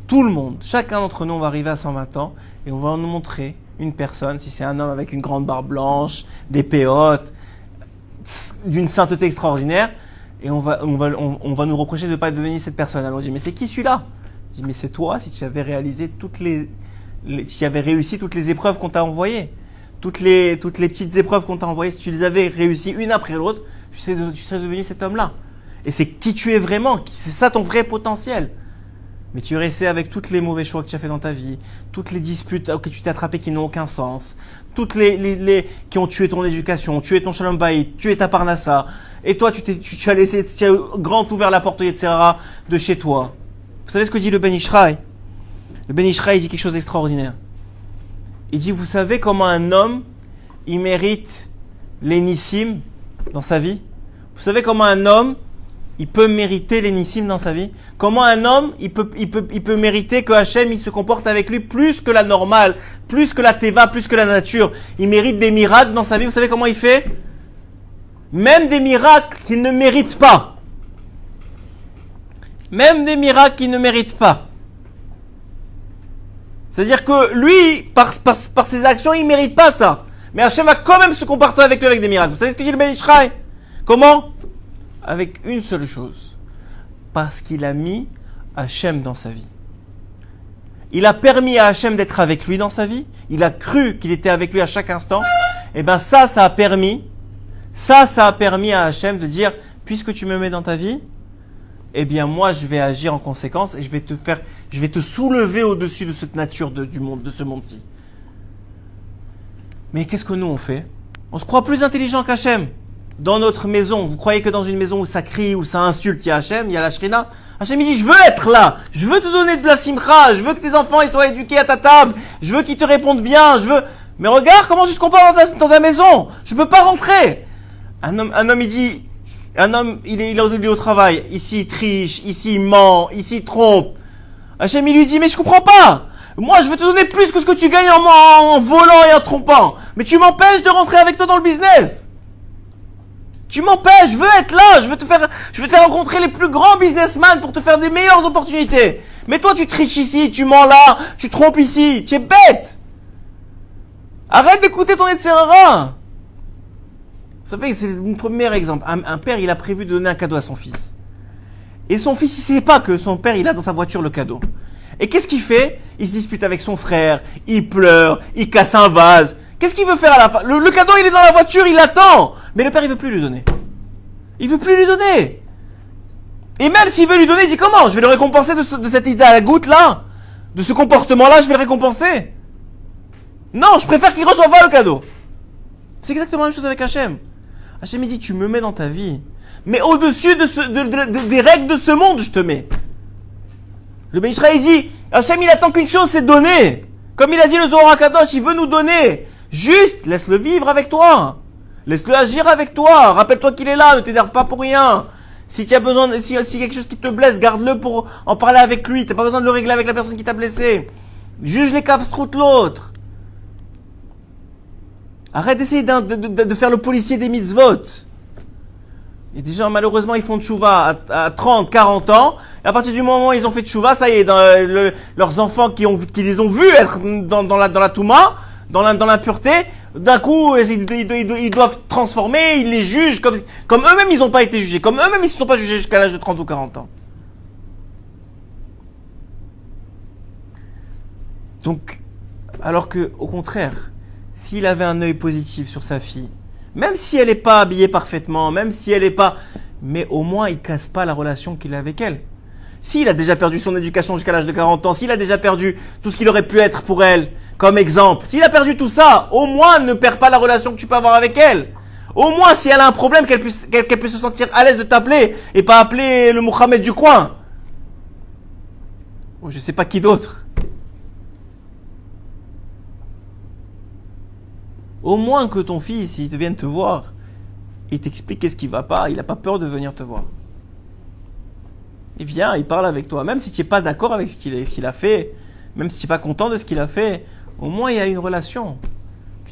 tout le monde, chacun d'entre nous, on va arriver à 120 ans et on va nous montrer une personne, si c'est un homme avec une grande barbe blanche, des péotes, d'une sainteté extraordinaire, et on va nous reprocher de ne pas devenir cette personne. Alors on dit, mais c'est qui celui-là? Je dis, mais c'est toi si tu avais réalisé si tu avais réussi toutes les épreuves qu'on t'a envoyées. Toutes les petites épreuves qu'on t'a envoyées, si tu les avais réussies une après l'autre, tu serais devenu cet homme-là. Et c'est qui tu es vraiment, c'est ça ton vrai potentiel. Mais tu es resté avec tous les mauvais choix que tu as fait dans ta vie, toutes les disputes que tu t'es attrapé qui n'ont aucun sens, toutes les qui ont tué ton éducation, tué ton shalom bayit, tué ta parnassa. Et toi, tu as grand ouvert la porte Yetzirah de chez toi. Vous savez ce que dit le Ben Ishraï? Le Ben Ishraï dit quelque chose d'extraordinaire. Il dit, vous savez comment un homme, il mérite les nissim dans sa vie? Vous savez comment un homme, il peut mériter les nissim dans sa vie? Comment un homme, il peut mériter que Hachem, il se comporte avec lui plus que la normale, plus que la teva, plus que la nature? Il mérite des miracles dans sa vie. Vous savez comment il fait? Même des miracles qu'il ne mérite pas. Même des miracles qu'il ne mérite pas. C'est-à-dire que lui, par ses actions, il ne mérite pas ça. Mais Hachem va quand même se comporter avec lui avec des miracles. Vous savez ce que dit le Ben Ishraï? Comment? Avec une seule chose. Parce qu'il a mis Hachem dans sa vie. Il a permis à Hachem d'être avec lui dans sa vie. Il a cru qu'il était avec lui à chaque instant. Et bien ça a permis à Hachem de dire, puisque tu me mets dans ta vie, eh bien moi je vais agir en conséquence et je vais te soulever au-dessus de cette nature du monde, de ce monde-ci. Mais qu'est-ce que nous on fait? On se croit plus intelligent qu'Hachem. Dans notre maison, vous croyez que dans une maison où ça crie, où ça insulte, il y a Hachem, il y a la Shrina? Hachem il dit, je veux être là, je veux te donner de la simcha, je veux que tes enfants ils soient éduqués à ta table, je veux qu'ils te répondent bien, je veux... Mais regarde comment tu te comportes dans ta maison, je peux pas rentrer. Un homme il dit, un homme il est au travail, ici il triche, ici il ment, ici il trompe. Hachem il lui dit, mais je comprends pas. Moi je veux te donner plus que ce que tu gagnes en volant et en trompant. Mais tu m'empêches de rentrer avec toi dans le business. Tu m'empêches, je veux être là, je veux te faire rencontrer les plus grands businessmen pour te faire des meilleures opportunités. Mais toi tu triches ici, tu mens là, tu trompes ici, tu es bête. Arrête d'écouter ton Yetzirara. Ça fait que c'est mon premier exemple. Un père il a prévu de donner un cadeau à son fils. Et son fils il sait pas que son père il a dans sa voiture le cadeau. Et qu'est-ce qu'il fait? Il se dispute avec son frère, il pleure, il casse un vase. Qu'est-ce qu'il veut faire à la fin? Le cadeau, il est dans la voiture, il l'attend. Mais le père, il veut plus lui donner. Il veut plus lui donner. Et même s'il veut lui donner, il dit comment? Je vais le récompenser de cette idée à la goutte là? De ce comportement-là, je vais le récompenser? Non, je préfère qu'il reçoive pas le cadeau. C'est exactement la même chose avec Hachem. Hachem, il dit, tu me mets dans ta vie. Mais au-dessus des règles de ce monde, je te mets. Le Ben Israël dit, Hachem il attend qu'une chose, c'est donner. Comme il a dit le Zohar HaKadosh, il veut nous donner. Juste, laisse-le vivre avec toi. Laisse-le agir avec toi. Rappelle-toi qu'il est là, ne t'énerve pas pour rien. Si tu as besoin, si quelque chose qui te blesse, garde-le pour en parler avec lui. T'as pas besoin de le régler avec la personne qui t'a blessé. Juge les caves-stroutes de l'autre. Arrête d'essayer de faire le policier des mitzvot. Et des gens, malheureusement, ils font tchouva à 30, 40 ans. Et à partir du moment où ils ont fait tchouva, ça y est, leurs enfants qui les ont vus être dans la touma, dans l'impureté, d'un coup, ils doivent transformer, ils les jugent comme eux-mêmes, ils n'ont pas été jugés. Comme eux-mêmes, ils ne se sont pas jugés jusqu'à l'âge de 30 ou 40 ans. Donc, alors que, au contraire, s'il avait un œil positif sur sa fille, même si elle n'est pas habillée parfaitement, même si elle n'est pas... Mais au moins, il ne casse pas la relation qu'il a avec elle. S'il a déjà perdu son éducation jusqu'à l'âge de 40 ans, s'il a déjà perdu tout ce qu'il aurait pu être pour elle, comme exemple, s'il a perdu tout ça, au moins ne perds pas la relation que tu peux avoir avec elle. Au moins, si elle a un problème, qu'elle puisse se sentir à l'aise de t'appeler et pas appeler le Mohamed du coin. Ou je sais pas qui d'autre. Au moins que ton fils, il vienne te voir, il t'explique qu'est-ce qui va pas, il n'a pas peur de venir te voir. Il vient, il parle avec toi, même si tu n'es pas d'accord avec ce qu'il a fait, même si tu n'es pas content de ce qu'il a fait, au moins il y a une relation.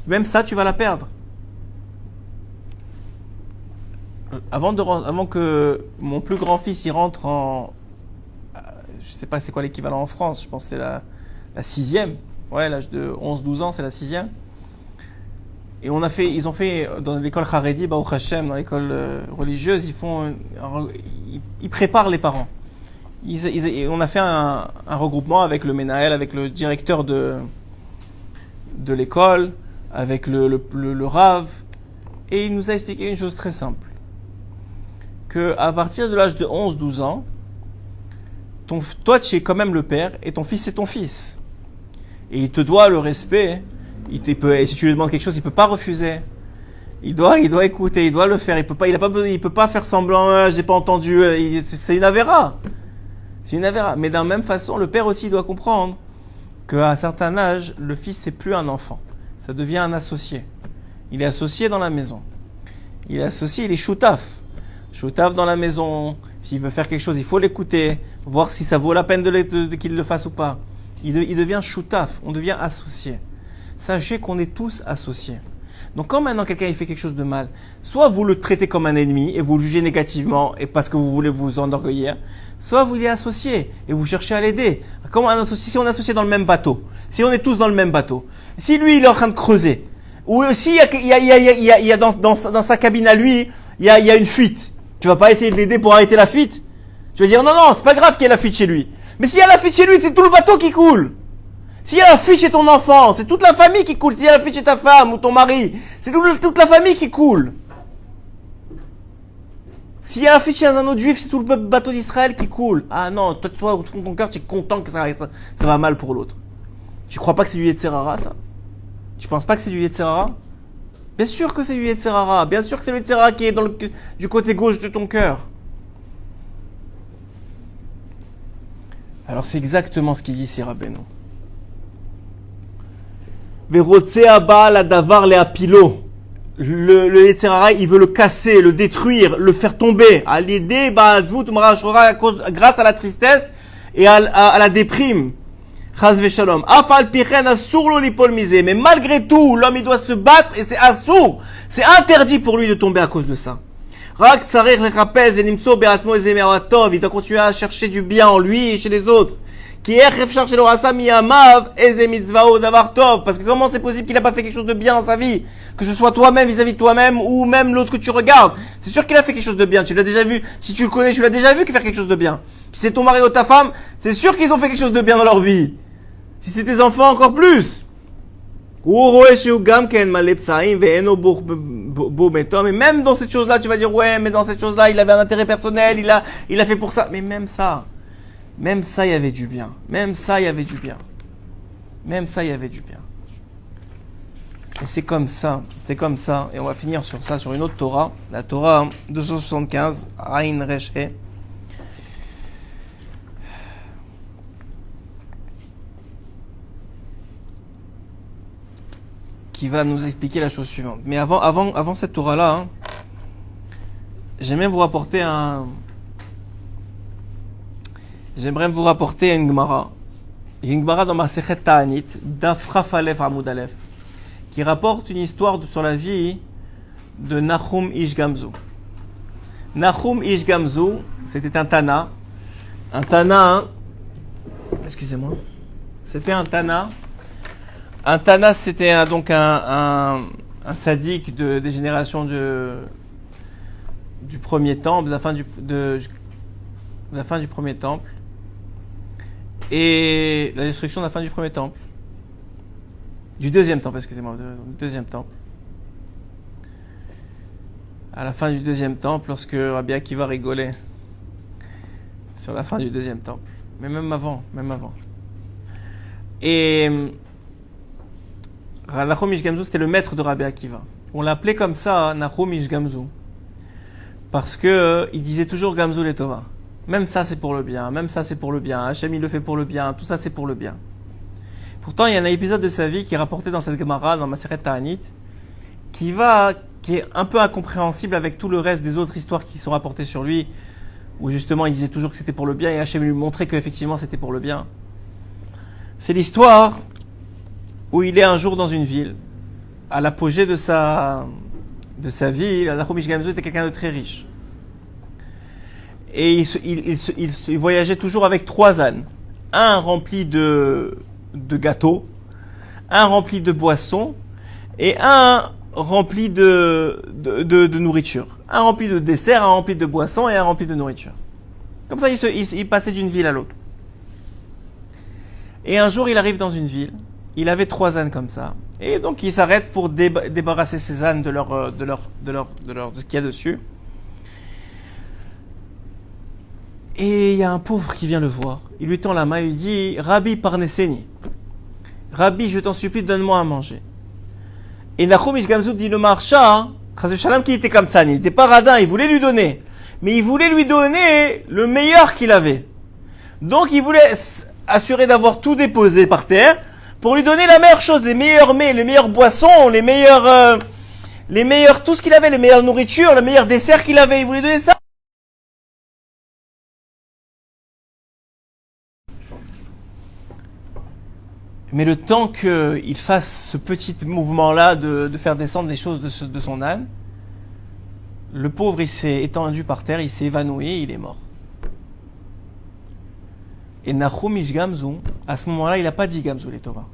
Même ça, tu vas la perdre. Avant que mon plus grand fils il rentre en... Je sais pas c'est quoi l'équivalent en France, je pense que c'est la 6e. Ouais, l'âge de 11-12 ans, c'est la 6e. Et ils ont fait dans l'école Haredi, Baruch Hashem, dans l'école religieuse, ils préparent les parents. On a fait un regroupement avec le Menaël, avec le directeur de l'école, avec le Rav, et il nous a expliqué une chose très simple. Que à partir de l'âge de 11-12 ans, toi tu es quand même le père, et ton fils c'est ton fils. Et il te doit le respect. Et si tu lui demandes quelque chose, il peut pas refuser. Il doit écouter, il doit le faire. Il peut pas faire semblant, j'ai pas entendu. C'est une avéra. C'est une avéra. Mais de la même façon, le père aussi doit comprendre qu'à un certain âge, le fils c'est plus un enfant. Ça devient un associé. Il est associé dans la maison. Il est associé, il est choutaf. Choutaf dans la maison. S'il veut faire quelque chose, il faut l'écouter, voir si ça vaut la peine qu'il le fasse ou pas. Il devient choutaf. On devient associé. Sachez qu'on est tous associés. Donc quand maintenant quelqu'un il fait quelque chose de mal, soit vous le traitez comme un ennemi et vous le jugez négativement et parce que vous voulez vous enorgueillir, soit vous y associez et vous cherchez à l'aider. Si on est associé dans le même bateau, si on est tous dans le même bateau, si lui il est en train de creuser, ou si il y a dans sa cabine à lui, il y a une fuite, tu vas pas essayer de l'aider pour arrêter la fuite? Tu vas dire non, c'est pas grave qu'il y ait la fuite chez lui. Mais s'il y a la fuite chez lui, c'est tout le bateau qui coule. S'il y a la fuite chez ton enfant, c'est toute la famille qui coule. S'il y a la fuite chez ta femme ou ton mari, c'est toute la famille qui coule. S'il y a la fuite chez un autre juif, c'est tout le bateau d'Israël qui coule. Ah non, toi au fond de ton cœur, tu es content que ça va mal pour l'autre. Tu crois pas que c'est du Yetzirara, ça? Tu penses pas que c'est du Yetzirara? Bien sûr que c'est du Yetzirara. Bien sûr que c'est le Yetzirara qui est du côté gauche de ton cœur. Alors c'est exactement ce qu'il dit ici Rabbeinu. Verotsea Baal Davar le Apilo. Le Yetzer Hara, il veut le casser, le détruire, le faire tomber. À l'idée, grâce à la tristesse et à la déprime. Chaz v'shalom. Afal pichen asur lo lipol misé. Mais malgré tout, l'homme il doit se battre et c'est assour. C'est interdit pour lui de tomber à cause de ça. Rak sarir lechapez et nimso be'atzmo ezemeratov. Il doit continuer à chercher du bien en lui et chez les autres. Qui efchar shelo rasa miyamav eze mitzvao davar tov. Parce que comment c'est possible qu'il n'a pas fait quelque chose de bien dans sa vie? Que ce soit toi-même vis-à-vis de toi-même ou même l'autre que tu regardes. C'est sûr qu'il a fait quelque chose de bien. Tu l'as déjà vu. Si tu le connais, tu l'as déjà vu qu'il fait quelque chose de bien. Si c'est ton mari ou ta femme, c'est sûr qu'ils ont fait quelque chose de bien dans leur vie. Si c'est tes enfants, encore plus. Mais même dans cette chose-là, tu vas dire, ouais, mais dans cette chose-là, il avait un intérêt personnel, il a fait pour ça. Mais même ça, il y avait du bien. Même ça, il y avait du bien. Et c'est comme ça. Et on va finir sur ça, sur une autre Torah. La Torah 275, Aïn Resh E. Qui va nous expliquer la chose suivante. Mais avant cette Torah-là, j'aimerais vous rapporter une Gemara. Une Gemara dans Masechet Ta'anit, Daf Chaf Alef Amud Alef, qui rapporte une histoire sur la vie de Nahum Ish Gamzu. Nahum Ish Gamzu, c'était un Tana. Excusez-moi. C'était un Tana. Un Tana, c'était donc un tzaddik des générations du premier temple, de la fin du premier temple, et la destruction de la fin du premier temple. Du deuxième temple, excusez-moi, vous avez raison, du deuxième temple. À la fin du deuxième temple, lorsque Rabbi Akiva rigolait sur la fin du deuxième temple. Mais même avant. Et Nahum Ish Gamzu, c'était le maître de Rabbi Akiva. On l'appelait comme ça, Nahum Ish Gamzu, parce que il disait toujours Gamzu Letova. Même ça, c'est pour le bien. Hachem, il le fait pour le bien. Tout ça, c'est pour le bien. Pourtant, il y a un épisode de sa vie qui est rapporté dans cette Gemara, dans Masechet Ta'anit, qui est un peu incompréhensible avec tout le reste des autres histoires qui sont rapportées sur lui, où justement, il disait toujours que c'était pour le bien et Hachem lui montrait qu'effectivement, c'était pour le bien. C'est l'histoire où il est un jour dans une ville, à l'apogée de sa vie. Nahum Ish Gamzu était quelqu'un de très riche. Et il voyageait toujours avec 3 ânes. Un rempli de gâteaux, un rempli de boissons, et un rempli de nourriture. Un rempli de dessert, un rempli de boissons et un rempli de nourriture. Comme ça, il passait d'une ville à l'autre. Et un jour, il arrive dans une ville. Il avait 3 ânes comme ça. Et donc, il s'arrête pour débarrasser ses ânes de ce qu'il y a dessus. Et il y a un pauvre qui vient le voir. Il lui tend la main et lui dit, Rabbi Parneseni. Rabbi, je t'en supplie, donne-moi à manger. Et Nahum Ish Gamzu dit, le marcha, Chas v'shalom, qui était comme ça, il n'était pas radin, il voulait lui donner. Mais il voulait lui donner le meilleur qu'il avait. Donc, il voulait assurer d'avoir tout déposé par terre, pour lui donner la meilleure chose, les meilleurs mets, les meilleures boissons, les meilleurs, tout ce qu'il avait, les meilleures nourritures, le meilleur dessert qu'il avait. Il voulait donner ça. Mais le temps qu'il fasse ce petit mouvement-là de faire descendre les choses de son âne, le pauvre, il s'est étendu par terre, il s'est évanoui, il est mort. Et Nahum Ish Gamzu, à ce moment-là, il n'a pas dit Gamzu Letova.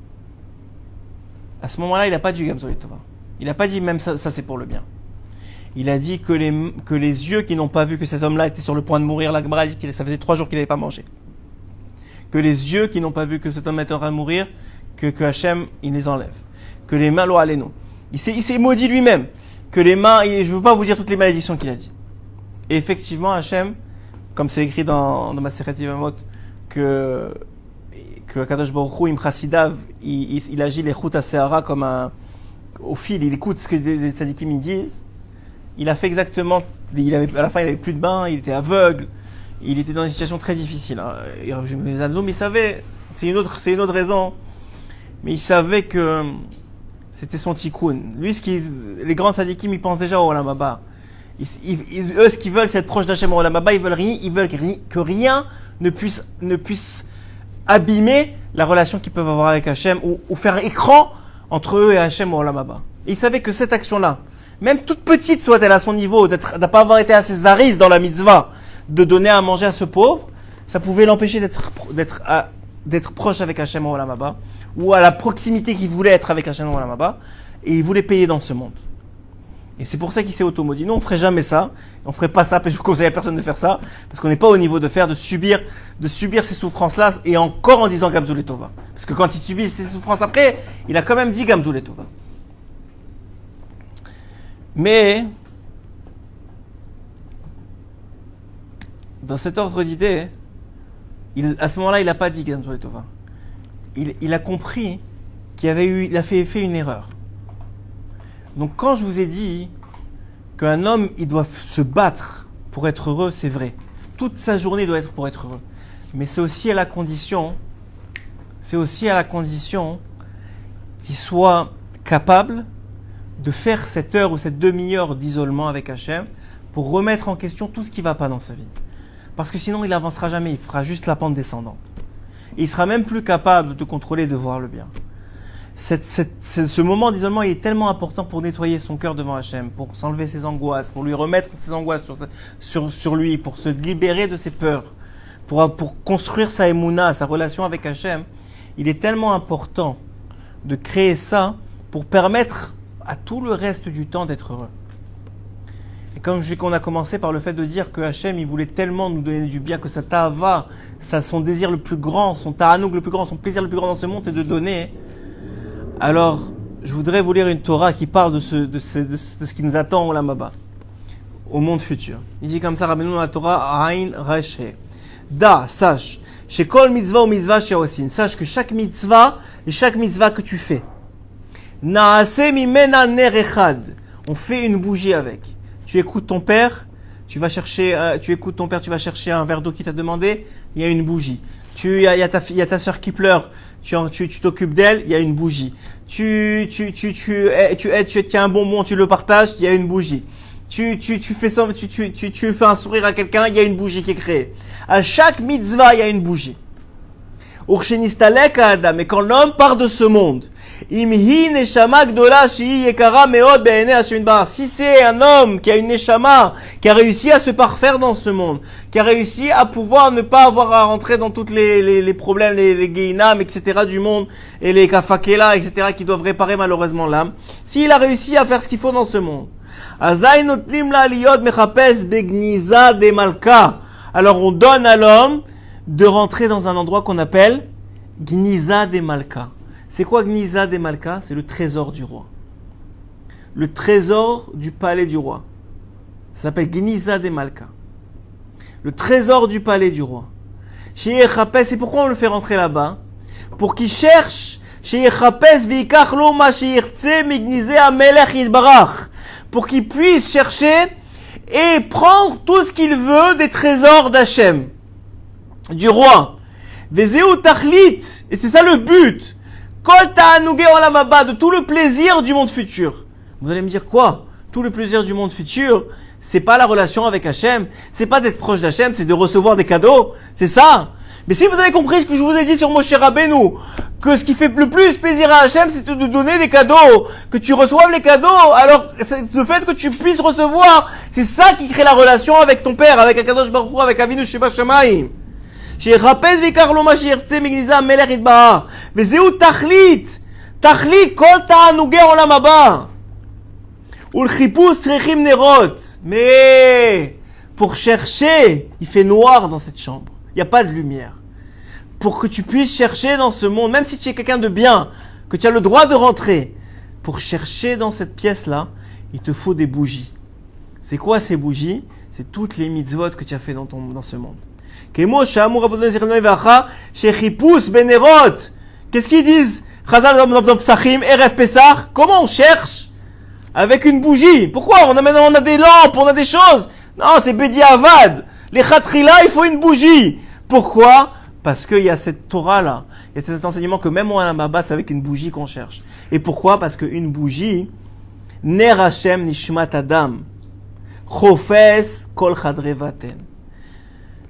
À ce moment-là, il n'a pas dit Gamzu Letova. Il n'a pas dit même ça c'est pour le bien. Il a dit que les yeux qui n'ont pas vu que cet homme-là était sur le point de mourir, la Gemara dit que ça faisait 3 jours qu'il n'avait pas mangé. Que les yeux qui n'ont pas vu que cet homme était en train de mourir, que Hachem, il les enlève. Que les mains, lo aleno. Il s'est maudit lui-même. Que les mains, je ne veux pas vous dire toutes les malédictions qu'il a dit. Et effectivement, Hachem, comme c'est écrit dans Masechet Yevamot, que Kadosh Baruch Hu, im chassidav, il agit les chut ha-se'ara comme au fil, il écoute ce que les tzadikim disent. Il a fait exactement, à la fin il avait plus de mains, il était aveugle, il était dans une situation très difficile. Hein. Mais il savait, c'est une autre raison, mais il savait que c'était son tikkun. Lui, les grands tzadikim, ils pensent déjà au Olam Haba. Eux, ce qu'ils veulent, c'est être proche d'Hachem au Olam Haba. Ils veulent que rien ne puisse abîmer la relation qu'ils peuvent avoir avec Hachem ou faire un écran entre eux et Hachem au Olam Haba. Et ils savaient que cette action-là, même toute petite soit-elle à son niveau, de ne pas avoir été assez zaris dans la mitzvah, de donner à manger à ce pauvre, ça pouvait l'empêcher d'être proche avec Hachem au Olam Haba, ou à la proximité qu'il voulait être avec Hachem au Olam Haba, et il voulait payer dans ce monde. Et c'est pour ça qu'il s'est automaudit. Nous, on ne ferait jamais ça, on ne ferait pas ça, parce que je ne conseille à personne de faire ça, parce qu'on n'est pas au niveau de subir ces souffrances-là, et encore en disant Gamzou Letova. Parce que quand il subit ces souffrances après, il a quand même dit Gamzou Letova. Mais, dans cet ordre d'idées, à ce moment-là, il n'a pas dit Gamzou Letova. Il a compris qu'il a fait une erreur. Donc quand je vous ai dit qu'un homme, il doit se battre pour être heureux, c'est vrai. Toute sa journée doit être pour être heureux. Mais c'est aussi à la condition qu'il soit capable de faire cette heure ou cette demi-heure d'isolement avec Hachem pour remettre en question tout ce qui ne va pas dans sa vie. Parce que sinon, il n'avancera jamais, il fera juste la pente descendante. Et il sera même plus capable de contrôler, de voir le bien. Ce moment d'isolement, il est tellement important pour nettoyer son cœur devant Hachem, pour s'enlever ses angoisses, pour lui remettre ses angoisses sur lui, pour se libérer de ses peurs, pour construire sa émouna, sa relation avec Hachem. Il est tellement important de créer ça pour permettre à tout le reste du temps d'être heureux. Et comme qu'on a commencé par le fait de dire que Hachem, il voulait tellement nous donner du bien, que sa ta'ava, son désir le plus grand, son ta'anoug le plus grand, son plaisir le plus grand dans ce monde, c'est de donner. Alors, je voudrais vous lire une Torah qui parle de ce qui nous attend au Olam Haba, au monde futur. Il dit comme ça, Rabbeinu dans la Torah, Aïn Rache. Da, sache, chez Kol mitzvah ou mitzvah she'osin, sache que chaque mitzvah et chaque mitzvah que tu fais, Naase mimena ner echad, on fait une bougie avec. Tu écoutes ton père, tu vas chercher un verre d'eau qu'il t'a demandé, il y a une bougie. Il y a ta soeur qui pleure, tu t'occupes d'elle, il y a une bougie. Tu tiens un bonbon, tu le partages, il y a une bougie. Tu fais un sourire à quelqu'un, il y a une bougie qui est créée. À chaque mitzvah, il y a une bougie. Urshenistalek Adam, mais quand l'homme part de ce monde, si c'est un homme qui a une neshama, qui a réussi à se parfaire dans ce monde, qui a réussi à pouvoir ne pas avoir à rentrer dans toutes les problèmes, les geinam, etc. du monde, et les kafakela, etc. qui doivent réparer malheureusement l'âme, s'il a réussi à faire ce qu'il faut dans ce monde, alors on donne à l'homme de rentrer dans un endroit qu'on appelle Gniza de Malka. C'est quoi Gniza de Malka? C'est le trésor du roi. Le trésor du palais du roi. Ça s'appelle Gniza de Malka. Le trésor du palais du roi. C'est pourquoi on le fait rentrer là-bas? Pour qu'il cherche, pour qu'il puisse chercher et prendre tout ce qu'il veut des trésors d'Hachem, du roi. Et c'est ça le but. De tout le plaisir du monde futur. Vous allez me dire quoi? Tout le plaisir du monde futur, c'est pas la relation avec Hachem, c'est pas d'être proche d'Hachem, c'est de recevoir des cadeaux, c'est ça. Mais si vous avez compris ce que je vous ai dit sur Moshe Rabbeinu, que ce qui fait le plus plaisir à Hachem, c'est de donner des cadeaux, que tu reçoives les cadeaux, alors le fait que tu puisses recevoir, c'est ça qui crée la relation avec ton père, avec Akadosh Baruch Hu, avec Avinu Sheba Shamayim. שיחפש ויקח לו מה שירצה מגניזה המלך יתברך וזהו תכלית כל תענוגי עולם הבא ולחיפוש צריכים נרות. Mais pour chercher, il fait noir dans cette chambre, il n'y a pas de lumière. Pour que tu puisses chercher dans ce monde, même si tu es quelqu'un de bien, que tu as le droit de rentrer, pour chercher dans cette pièce-là, il te faut des bougies. C'est quoi ces bougies? C'est toutes les mitzvot que tu as fait dans ce monde. Qu'est-ce qu'ils disent? Comment on cherche? Avec une bougie. Pourquoi? On a des lampes, on a des choses. Non, c'est Bedi Avad. Les khatrila, il faut une bougie. Pourquoi? Parce qu'il y a cette Torah-là. Il y a cet enseignement que même à Mabas, c'est avec une bougie qu'on cherche. Et pourquoi? Parce qu'une bougie, Ner Hashem Nishmat Adam, Chofes Kol Chadre Vaten.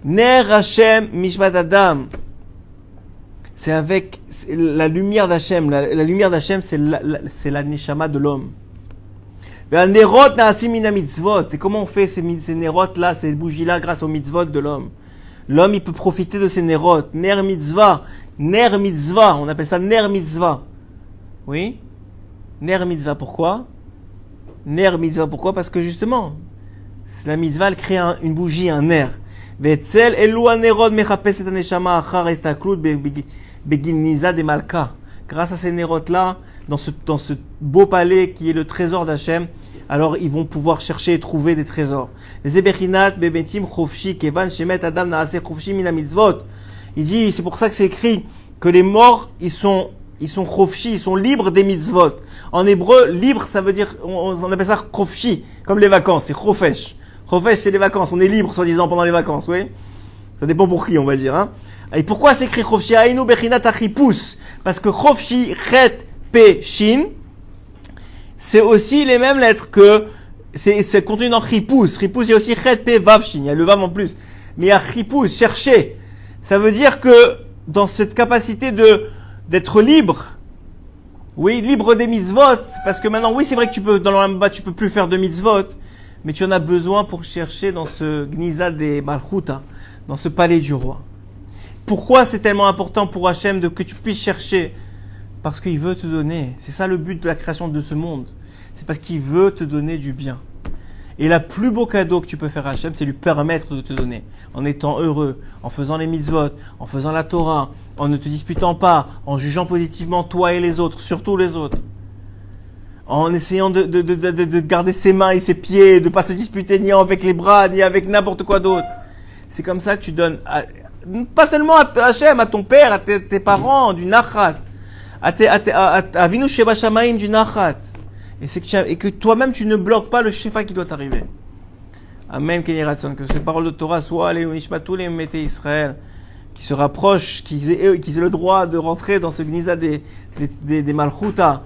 Ner Hashem Nishmat Adam, c'est avec la lumière d'Hachem. La lumière d'Hachem, c'est la neshama de l'homme. Et comment on fait ces nérotes-là, ces bougies-là, grâce aux mitzvot de l'homme? L'homme, il peut profiter de ces nérotes. Ner mitzvah. Ner mitzvah. On appelle ça ner mitzvah. Oui? Ner mitzvah. Pourquoi? Ner mitzvah. Pourquoi? Parce que justement, la mitzvah, elle crée une bougie, un ner. Vetzel elu anerot mechapes et aneshama achar estaklut begilniza de malka. Grâce à ces nérotes-là, dans ce beau palais qui est le trésor d'Hachem, alors ils vont pouvoir chercher et trouver des trésors. Les ebechinat bebetim chofshi kevan shemet adam naase chofshi mina mitzvot. Il dit, c'est pour ça que c'est écrit que les morts, ils sont chofshi, ils sont libres des mitzvot. En hébreu, libre, ça veut dire, on appelle ça chofshi, comme les vacances, c'est chofesh. Chofesh, c'est les vacances, on est libre, soi-disant, pendant les vacances, oui. Ça dépend pour qui, on va dire, hein. Et pourquoi c'est écrit chofshi? Aïnou bechinat achipus. Parce que chofshi, chet, pe, shin, c'est aussi les mêmes lettres que, c'est contenu dans chipus. Chipus, il y a aussi chet, pe, vav, shin. Il y a le vav en plus. Mais il y a chipus, chercher. Ça veut dire que, dans cette capacité d'être libre, oui, libre des mitzvot, parce que maintenant, oui, c'est vrai que dans le Rambam, tu peux plus faire de mitzvot, mais tu en as besoin pour chercher dans ce gniza des malchuta, dans ce palais du roi. Pourquoi c'est tellement important pour Hachem que tu puisses chercher? Parce qu'il veut te donner. C'est ça le but de la création de ce monde. C'est parce qu'il veut te donner du bien. Et le plus beau cadeau que tu peux faire à Hachem, c'est lui permettre de te donner. En étant heureux, en faisant les mitzvot, en faisant la Torah, en ne te disputant pas, en jugeant positivement toi et les autres, surtout les autres. En essayant de garder ses mains et ses pieds, de ne pas se disputer ni avec les bras, ni avec n'importe quoi d'autre. C'est comme ça que tu donnes, pas seulement à Hachem, à ton père, à tes parents, du nachat, à Vinu Sheba Shamaim du nachat. Et que toi-même tu ne bloques pas le shefa qui doit t'arriver. Amen, Kenny Ratson, que ces paroles de Torah soient les Nishma tous les Mété Israël, qui se rapprochent, qu'ils aient le droit de rentrer dans ce gnisa des Malchuta,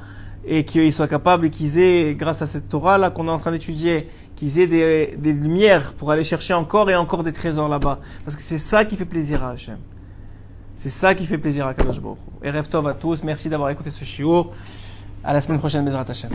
et qu'ils soient capables, et qu'ils aient, grâce à cette Torah-là qu'on est en train d'étudier, qu'ils aient des lumières pour aller chercher encore et encore des trésors là-bas. Parce que c'est ça qui fait plaisir à Hachem. C'est ça qui fait plaisir à Kadosh Baruch Hu. Et Erev Tov à tous, merci d'avoir écouté ce shiur. À la semaine prochaine, Bezrat Hachem.